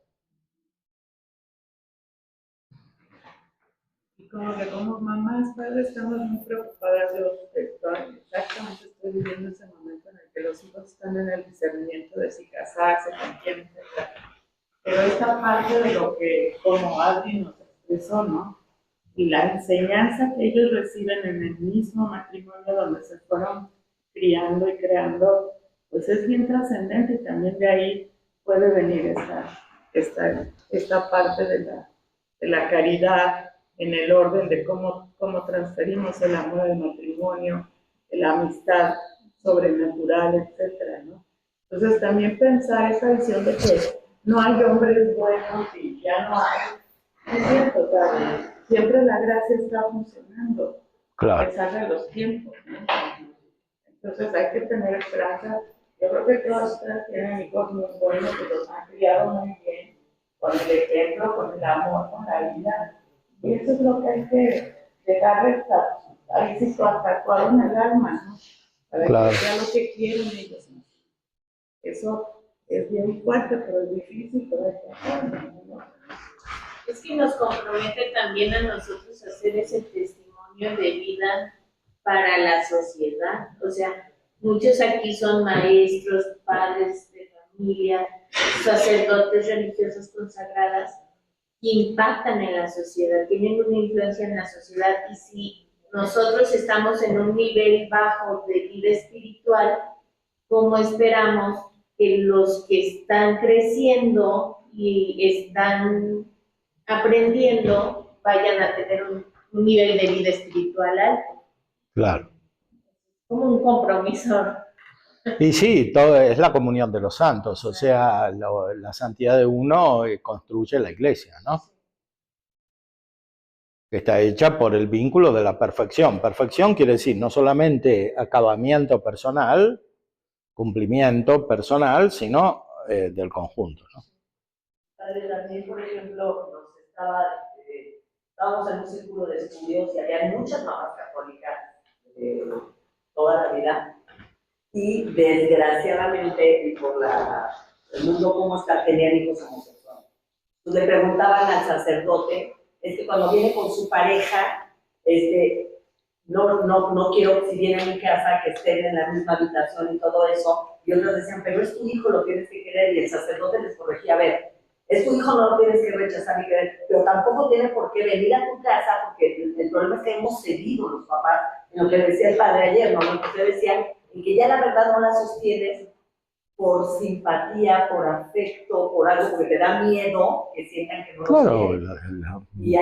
Y como que como mamás, padres, estamos muy preocupadas. Yo exactamente estoy viviendo ese momento en el que los hijos están en el discernimiento de si casarse, con quién, etc. Pero esta parte de lo que, como Adri nos expresó, ¿no? Y la enseñanza que ellos reciben en el mismo matrimonio donde se fueron criando y creando, pues es bien trascendente, y también de ahí puede venir esta parte de la caridad en el orden de cómo transferimos el amor al matrimonio, la amistad sobrenatural, etcétera, ¿no? Entonces también pensar esa visión de que no hay hombres buenos y ya no hay, es cierto, ¿sabes? Siempre la gracia está funcionando, Claro. a pesar de los tiempos, ¿no? Entonces hay que tener esperanza. Yo creo que todos ustedes tienen hijos muy buenos que los han criado muy bien, con el ejemplo, con el amor, con la vida. Y eso es lo que hay que dejarles ahí sí tatuado en el alma, ¿no? Para Claro. que sea lo que quieren ellos, ¿no? Eso es bien fuerte, pero es difícil, pero hay que hacerlo, ¿no? Es que nos compromete también a nosotros a hacer ese testimonio de vida para la sociedad. O sea, muchos aquí son maestros, padres de familia, sacerdotes religiosos consagradas, que impactan en la sociedad, tienen una influencia en la sociedad. Y si nosotros estamos en un nivel bajo de vida espiritual, ¿cómo esperamos que los que están creciendo y están aprendiendo vayan a tener un nivel de vida espiritual alto. Claro. Como un compromiso. Y sí, todo es la comunión de los santos, o sea, la santidad de uno construye la iglesia, ¿no? Que está hecha por el vínculo de la perfección. Perfección quiere decir no solamente acabamiento personal, cumplimiento personal, sino del conjunto, ¿no? Padre, también, por ejemplo, estábamos en un círculo de estudios y había muchas mamás católicas toda la vida. Y desgraciadamente, y por el mundo como está, tenían hijos homosexuales. Entonces le preguntaban al sacerdote, cuando viene con su pareja, no quiero, si viene a mi casa, que estén en la misma habitación y todo eso. Y otros decían, pero es tu hijo, lo tienes que querer. Y el sacerdote les corregía, a ver, es tu hijo, no lo tienes que rechazar ni querer, pero tampoco tiene por qué venir a tu casa, porque el problema es que hemos cedido los papás, en lo que decía el padre ayer, ¿no? Lo que usted decía, y que ya la verdad no la sostienes por simpatía, por afecto, por algo, porque te da miedo que sientan que no lo quieren. Y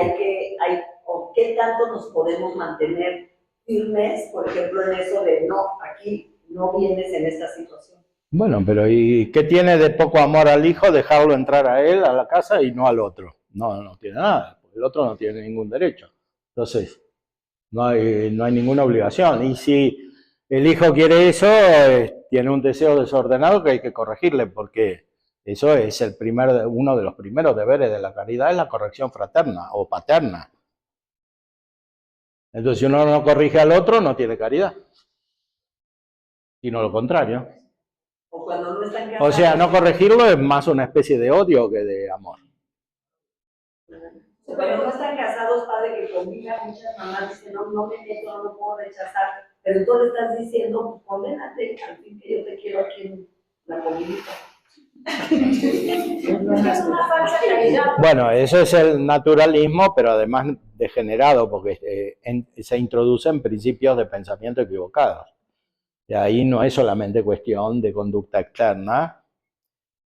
¿qué tanto nos podemos mantener firmes, por ejemplo, en eso de no, aquí no vienes en esta situación? Bueno, pero ¿y qué tiene de poco amor al hijo dejarlo entrar a él a la casa y no al otro? No tiene nada, porque el otro no tiene ningún derecho. Entonces, no hay ninguna obligación. Y si el hijo quiere eso, tiene un deseo desordenado que hay que corregirle, porque eso es uno de los primeros deberes de la caridad, es la corrección fraterna o paterna. Entonces, si uno no corrige al otro, no tiene caridad. Sino lo contrario. O cuando no están casados. O sea, no corregirlo es más una especie de odio que de amor. Cuando no están casados, padre, que conviva, muchas mamás dicen, no me meto, no puedo rechazar, pero tú le estás diciendo, convénate, al fin que yo te quiero aquí en la comunidad. Es una falsa caridad. Bueno, eso es el naturalismo, pero además degenerado, porque se introducen principios de pensamiento equivocados. Y ahí no es solamente cuestión de conducta externa,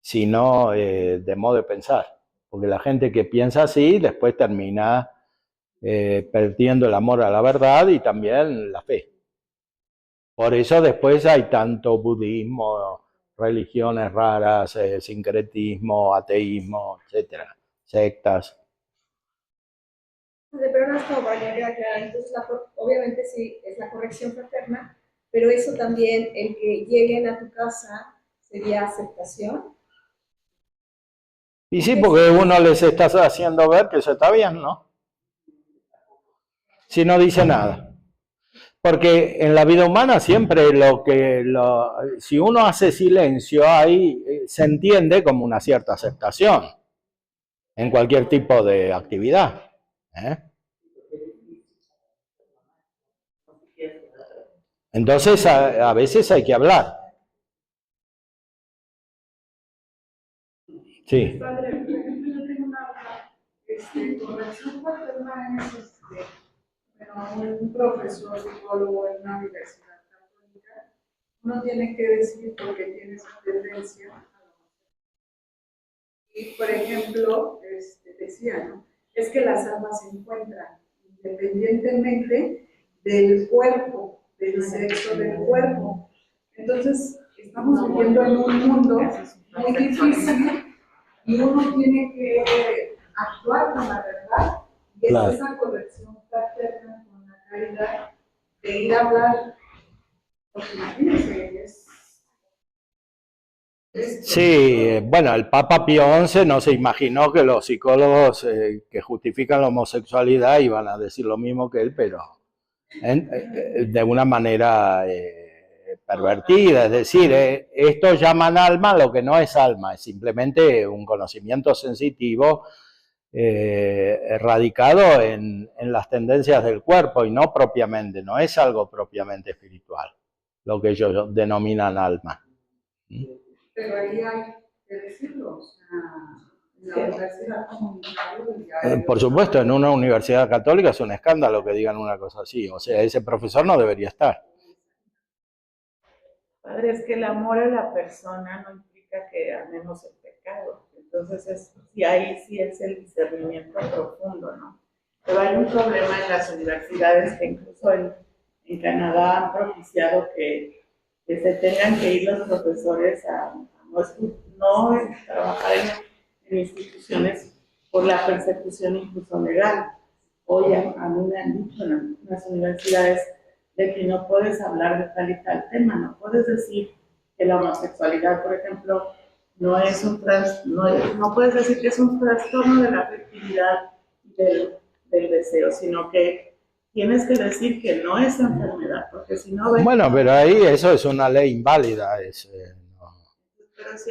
sino de modo de pensar. Porque la gente que piensa así después termina perdiendo el amor a la verdad y también la fe. Por eso después hay tanto budismo, religiones raras, sincretismo, ateísmo, etcétera, sectas. Pero no es como para que me quede claro. Entonces, obviamente sí, es la corrección fraterna, pero eso también, el que lleguen a tu casa, sería aceptación. Y sí, porque uno les está haciendo ver que eso está bien, ¿no? Si no dice nada. Porque en la vida humana siempre si uno hace silencio, ahí se entiende como una cierta aceptación en cualquier tipo de actividad. Entonces, a veces hay que hablar. Sí. Padre, por ejemplo, yo tengo una corrección fraterna es un profesor psicólogo en una universidad católica, uno tiene que decir porque tiene esa tendencia a y, por ejemplo, decía, ¿no? Es que las almas se encuentran independientemente del cuerpo, del sexo del cuerpo. Entonces, estamos viviendo en un mundo muy difícil y uno tiene que actuar con la verdad y Claro. es esa corrección fraterna con la caridad de ir a hablar, porque imagínense, Sí, bueno, el Papa Pío XI no se imaginó que los psicólogos que justifican la homosexualidad iban a decir lo mismo que él, pero de una manera pervertida. Es decir, esto llaman alma lo que no es alma, es simplemente un conocimiento sensitivo radicado en las tendencias del cuerpo y no propiamente, no es algo propiamente espiritual, lo que ellos denominan alma. pero ahí hay que decirlo, o sea, en la universidad comunitaria. Por supuesto, en una universidad católica es un escándalo que digan una cosa así, o sea, ese profesor no debería estar. Padre, es que el amor a la persona no implica que amemos el pecado, entonces ahí sí es el discernimiento profundo, ¿no? Pero hay un problema en las universidades que incluso en Canadá han propiciado que se tengan que ir los profesores a no trabajar en instituciones por la persecución incluso legal. Hoy a mí me han dicho en las universidades de que no puedes hablar de tal y tal tema, no puedes decir que la homosexualidad, por ejemplo, no puedes decir que es un trastorno de la afectividad del deseo, sino que tienes que decir que no es enfermedad, porque si no... Bueno, pero ahí eso es una ley inválida,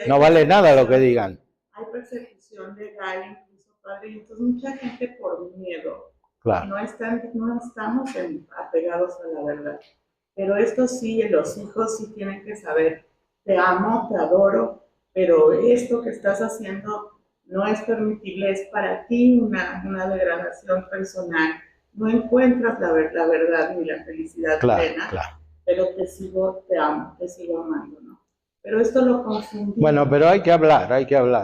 no vale nada lo que digan. Hay persecución legal, incluso, padre, y entonces mucha gente por miedo Claro. no estamos apegados a la verdad. Pero esto sí, los hijos sí tienen que saber, te amo, te adoro, pero esto que estás haciendo no es permitible, es para ti una degradación personal. No encuentras la verdad ni la felicidad plena, claro. Pero te amo, te sigo amando, ¿no? Pero esto lo confundimos. Bueno, pero hay que hablar,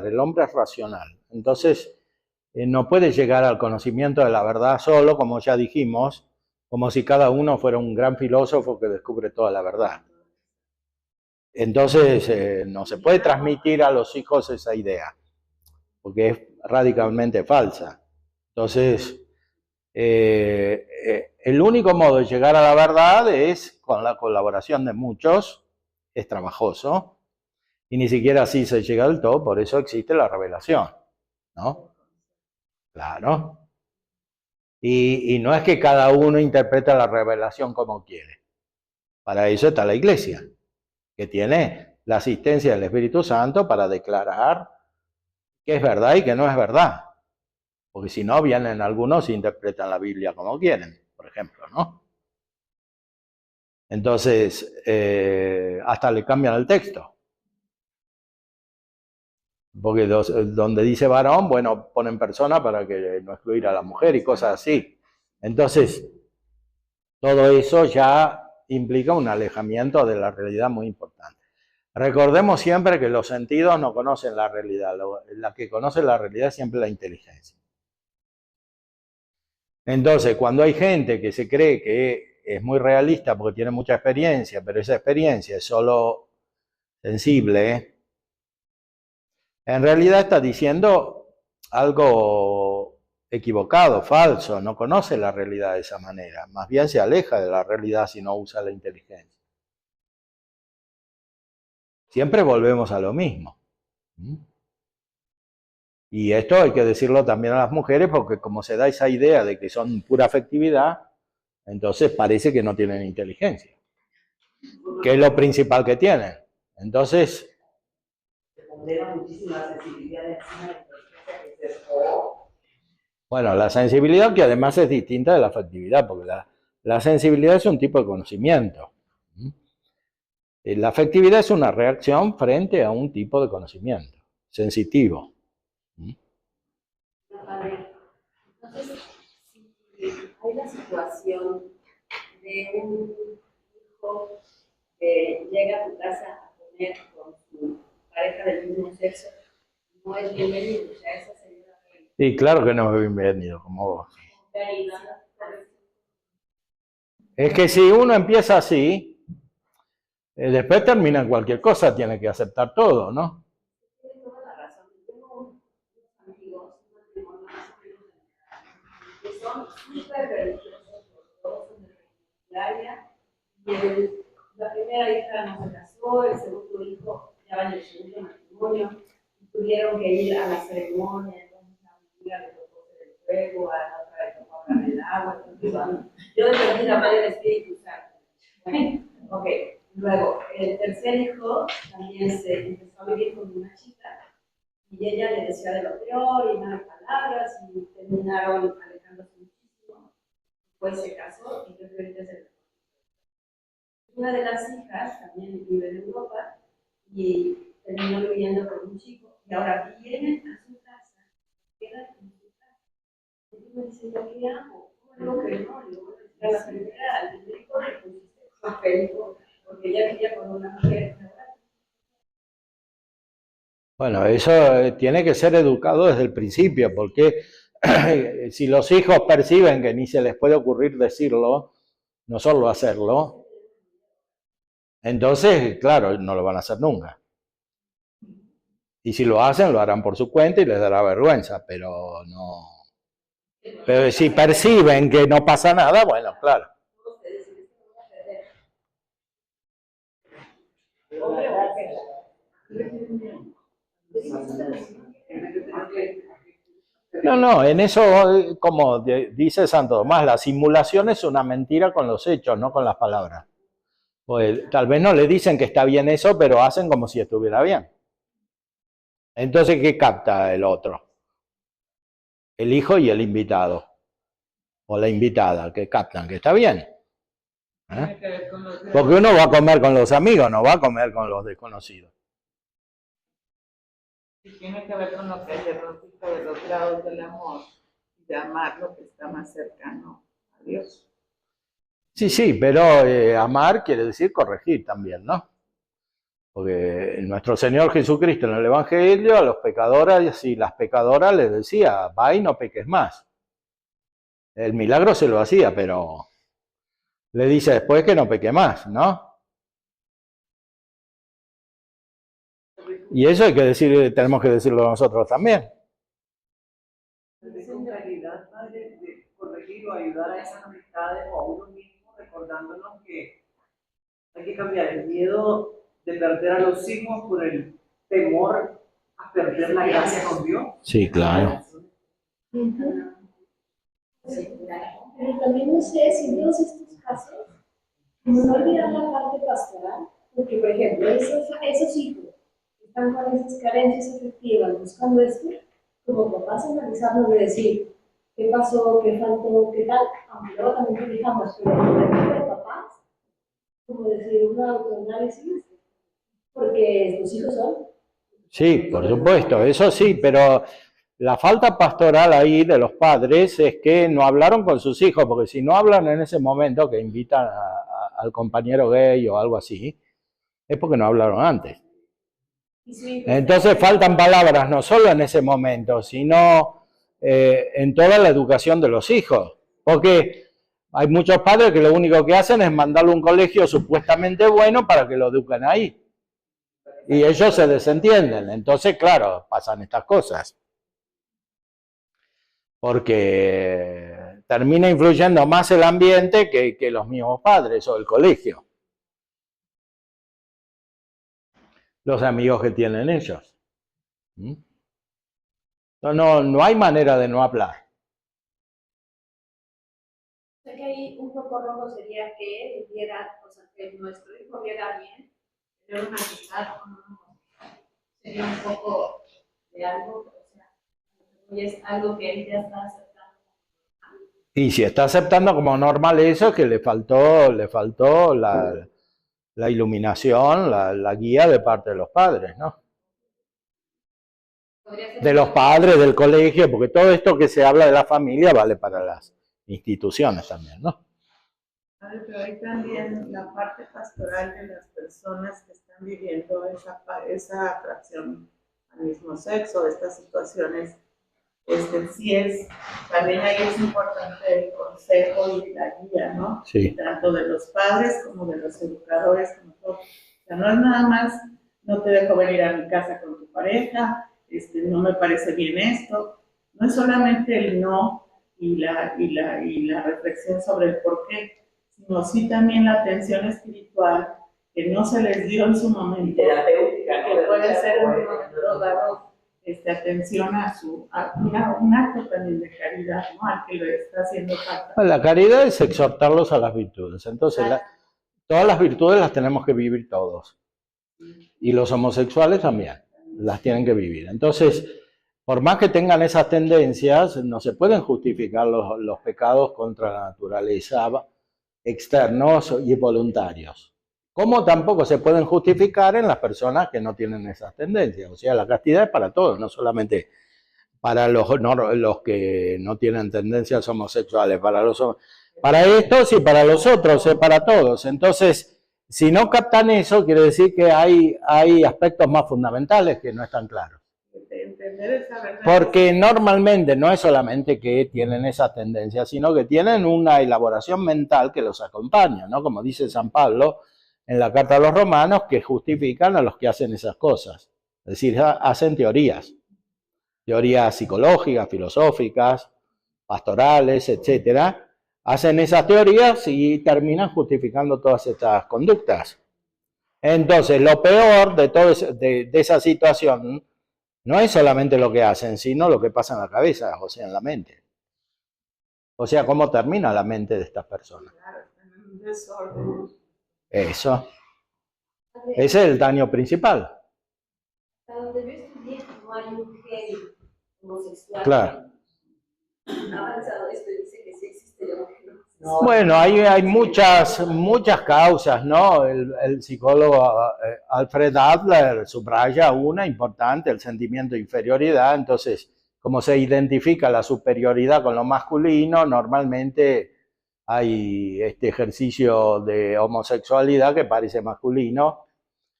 el hombre es racional. Entonces, no puede llegar al conocimiento de la verdad solo, como ya dijimos, como si cada uno fuera un gran filósofo que descubre toda la verdad. Entonces, no se puede transmitir a los hijos esa idea, porque es radicalmente falsa. Entonces, el único modo de llegar a la verdad es con la colaboración de muchos, es trabajoso, y ni siquiera así se llega del todo, por eso existe la revelación, ¿no? Claro. Y no es que cada uno interpreta la revelación como quiere. Para eso está la Iglesia, que tiene la asistencia del Espíritu Santo para declarar qué es verdad y qué no es verdad. Porque si no, vienen algunos e interpretan la Biblia como quieren, por ejemplo, ¿no? Entonces, hasta le cambian el texto. Porque donde dice varón, bueno, ponen persona para que no excluir a la mujer y cosas así. Entonces, todo eso ya implica un alejamiento de la realidad muy importante. Recordemos siempre que los sentidos no conocen la realidad. La que conoce la realidad es siempre la inteligencia. Entonces, cuando hay gente que se cree que es muy realista porque tiene mucha experiencia, pero esa experiencia es solo sensible, en realidad está diciendo algo equivocado, falso, no conoce la realidad de esa manera, más bien se aleja de la realidad si no usa la inteligencia. Siempre volvemos a lo mismo. Y esto hay que decirlo también a las mujeres porque como se da esa idea de que son pura afectividad, entonces parece que no tienen inteligencia, que es lo principal que tienen. Entonces... Bueno, la sensibilidad que además es distinta de la afectividad, porque la sensibilidad es un tipo de conocimiento. La afectividad es una reacción frente a un tipo de conocimiento, sensitivo. Entonces, si hay la situación de un hijo que llega a tu casa a comer con su pareja del mismo sexo, no es bienvenido, o sea, esa sería la regla. Sí, claro que no es bienvenido, como vos. Es que si uno empieza así, después termina en cualquier cosa, tiene que aceptar todo, ¿no? Tienes toda la razón. Tengo unos amigos, que son súper religiosos, ortodoxos de religión, y la primera hija no se casó, el segundo hijo ya va en el segundo matrimonio, y tuvieron que ir a la ceremonia, entonces a una amiga le tocó hacer el fuego, a la otra le tocó hablar del agua, entonces, yo dependí la madre del Espíritu Santo. Ok, luego, el tercer hijo también se empezó a vivir con una chica, y ella le decía de lo peor y malas palabras, y terminaron alejándose muchísimo. Después se casó y creo que ahorita es una de las hijas también vive en Europa y terminó viviendo con un chico y ahora vienen a su casa, quedan en su casa. Y me dicen, ¿yo qué hago? ¿Cómo que no? Le voy a decir a la primera, al médico le pusiste papel porque ella vivía con una mujer. Bueno, eso tiene que ser educado desde el principio, porque si los hijos perciben que ni se les puede ocurrir decirlo, no solo hacerlo, entonces, claro, no lo van a hacer nunca. Y si lo hacen, lo harán por su cuenta y les dará vergüenza, pero no. Pero si perciben que no pasa nada, bueno, claro. No, en eso, como dice Santo Tomás, la simulación es una mentira con los hechos, no con las palabras. Pues tal vez no le dicen que está bien eso, pero hacen como si estuviera bien. Entonces, ¿qué capta el otro? El hijo y el invitado. O la invitada, que captan que está bien. Porque uno va a comer con los amigos, no va a comer con los desconocidos. Y tiene que ver con lo que ayer nos dijo de los grados del amor, de amar lo que está más cercano a Dios. Sí, pero amar quiere decir corregir también, ¿no? Porque nuestro Señor Jesucristo en el Evangelio a los pecadores y las pecadoras les decía, va y no peques más. El milagro se lo hacía, pero le dice después que no peque más, ¿no? Y eso hay que decir, tenemos que decirlo nosotros también. Con claridad, padre, de corregir o ayudar a esas amistades o a uno mismo, recordándonos que hay que cambiar el miedo de perder a los hijos por el temor a perder la gracia con Dios. Sí, claro. Pero también no sé si en todos estos casos, no olvidar la parte pastoral, porque por ejemplo, esos hijos que están con esas carencias afectivas buscando esto, como papás analizarnos de decir qué pasó, qué faltó, qué tal, aunque luego también nos fijamos, pero de papás, como decir un autoanálisis, porque los hijos son. Sí, por supuesto, eso sí, pero la falta pastoral ahí de los padres es que no hablaron con sus hijos, porque si no hablan en ese momento que invitan al compañero gay o algo así, es porque no hablaron antes. Entonces faltan palabras no solo en ese momento, sino en toda la educación de los hijos, porque hay muchos padres que lo único que hacen es mandarlo a un colegio supuestamente bueno para que lo eduquen ahí. Y ellos se desentienden, entonces claro, pasan estas cosas. Porque termina influyendo más el ambiente que los mismos padres o el colegio. Los amigos que tienen ellos. No hay manera de no hablar. Sé que ahí un poco rojo sería que viviera, o sea, que nuestro hijo viera bien, tener una amistad con una mujer. Sería un poco de algo, o sea, y es algo que él ya está aceptando. Y si está aceptando como normal eso, es que le faltó la iluminación, la guía de parte de los padres, ¿no? De los padres, del colegio, porque todo esto que se habla de la familia vale para las instituciones también, ¿no? Pero hay también la parte pastoral de las personas que están viviendo esa atracción al mismo sexo, estas situaciones. También ahí es importante el consejo y la guía, ¿no? Sí. Tanto de los padres como de los educadores, como todo. O sea, no es nada más, no te dejo venir a mi casa con tu pareja, no me parece bien esto. No es solamente el no y la reflexión sobre el por qué, sino sí también la atención espiritual que no se les dio en su momento, terapéutica, que puede ser en un momento dado atención a un acto también de caridad, ¿no? Al que le está haciendo falta. La caridad es exhortarlos a las virtudes, entonces todas las virtudes las tenemos que vivir todos, y los homosexuales también las tienen que vivir. Entonces, por más que tengan esas tendencias, no se pueden justificar los pecados contra la naturaleza externos y voluntarios. Como tampoco se pueden justificar en las personas que no tienen esas tendencias. O sea, la castidad es para todos, no solamente para los que no tienen tendencias homosexuales, para estos y para los otros, es para todos. Entonces, si no captan eso, quiere decir que hay aspectos más fundamentales que no están claros. Entender entender esa verdad. Porque normalmente no es solamente que tienen esas tendencias, sino que tienen una elaboración mental que los acompaña, ¿no? Como dice San Pablo en la carta a los romanos, que justifican a los que hacen esas cosas. Es decir, hacen teorías psicológicas, filosóficas, pastorales, etcétera. Hacen esas teorías y terminan justificando todas estas conductas. Entonces, lo peor de esa situación no es solamente lo que hacen, sino lo que pasa en la cabeza, o sea, en la mente. O sea, cómo termina la mente de estas personas. Claro, están en un desorden. Eso. Ese es el daño principal. Hasta donde yo estudié, no hay un gen homosexual. Claro. Ha avanzado esto y dice que sí existe el gen homosexual. Bueno, hay muchas causas, ¿no? El psicólogo Alfred Adler subraya una importante, el sentimiento de inferioridad. Entonces, como se identifica la superioridad con lo masculino, normalmente hay este ejercicio de homosexualidad que parece masculino,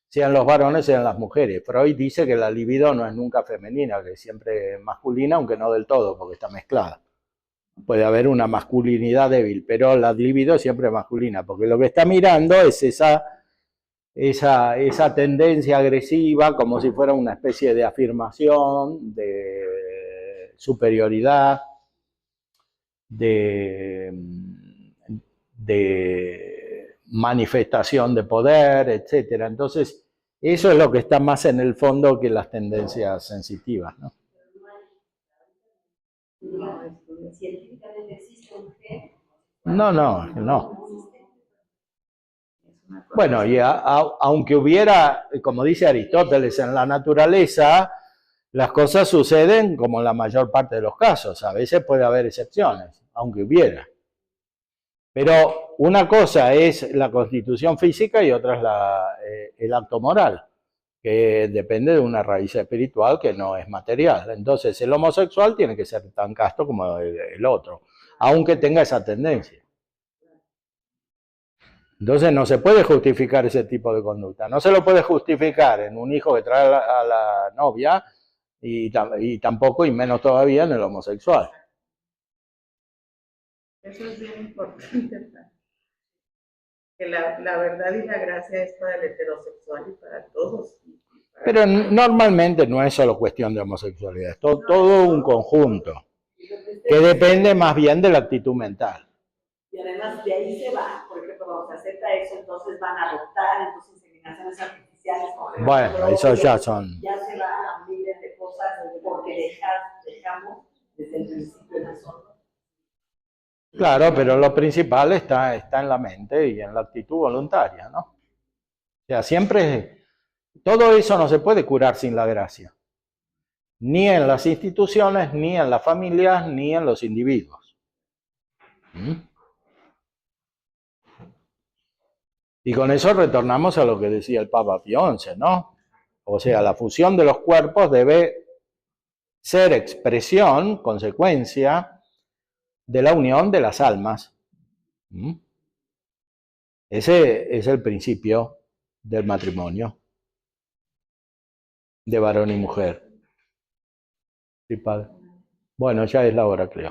sean los varones, sean las mujeres. Freud dice que la libido no es nunca femenina, que es siempre masculina, aunque no del todo, porque está mezclada. Puede haber una masculinidad débil, pero la libido es siempre masculina, porque lo que está mirando es esa tendencia agresiva, como si fuera una especie de afirmación, de superioridad, de manifestación de poder, etc. Entonces, eso es lo que está más en el fondo que las tendencias sensitivas, ¿no? Científicamente existe un gen. No. Bueno, y aunque hubiera, como dice Aristóteles, en la naturaleza, las cosas suceden como en la mayor parte de los casos. A veces puede haber excepciones, aunque hubiera. Pero una cosa es la constitución física y otra es el acto moral, que depende de una raíz espiritual que no es material. Entonces, el homosexual tiene que ser tan casto como el otro, aunque tenga esa tendencia. Entonces, no se puede justificar ese tipo de conducta. No se lo puede justificar en un hijo que trae a la novia y tampoco, y menos todavía, en el homosexual. Eso es bien importante, que la verdad y la gracia es para el heterosexual y para todos. Pero normalmente no es solo cuestión de homosexualidad, es todo un conjunto que depende más bien de la actitud mental. Y además de ahí se va, por ejemplo, cuando se acepta eso, entonces van a adoptar, entonces inseminaciones artificiales. Bueno, eso ya son... Ya se va a miles de cosas porque dejamos desde el principio el asunto. Claro, pero lo principal está en la mente y en la actitud voluntaria, ¿no? O sea, siempre, todo eso no se puede curar sin la gracia. Ni en las instituciones, ni en las familias, ni en los individuos. Y con eso retornamos a lo que decía el Papa Pío XI, ¿no? O sea, la fusión de los cuerpos debe ser expresión, consecuencia, de la unión de las almas. Ese es el principio del matrimonio, de varón y mujer. Sí, padre. Bueno, ya es la hora, creo.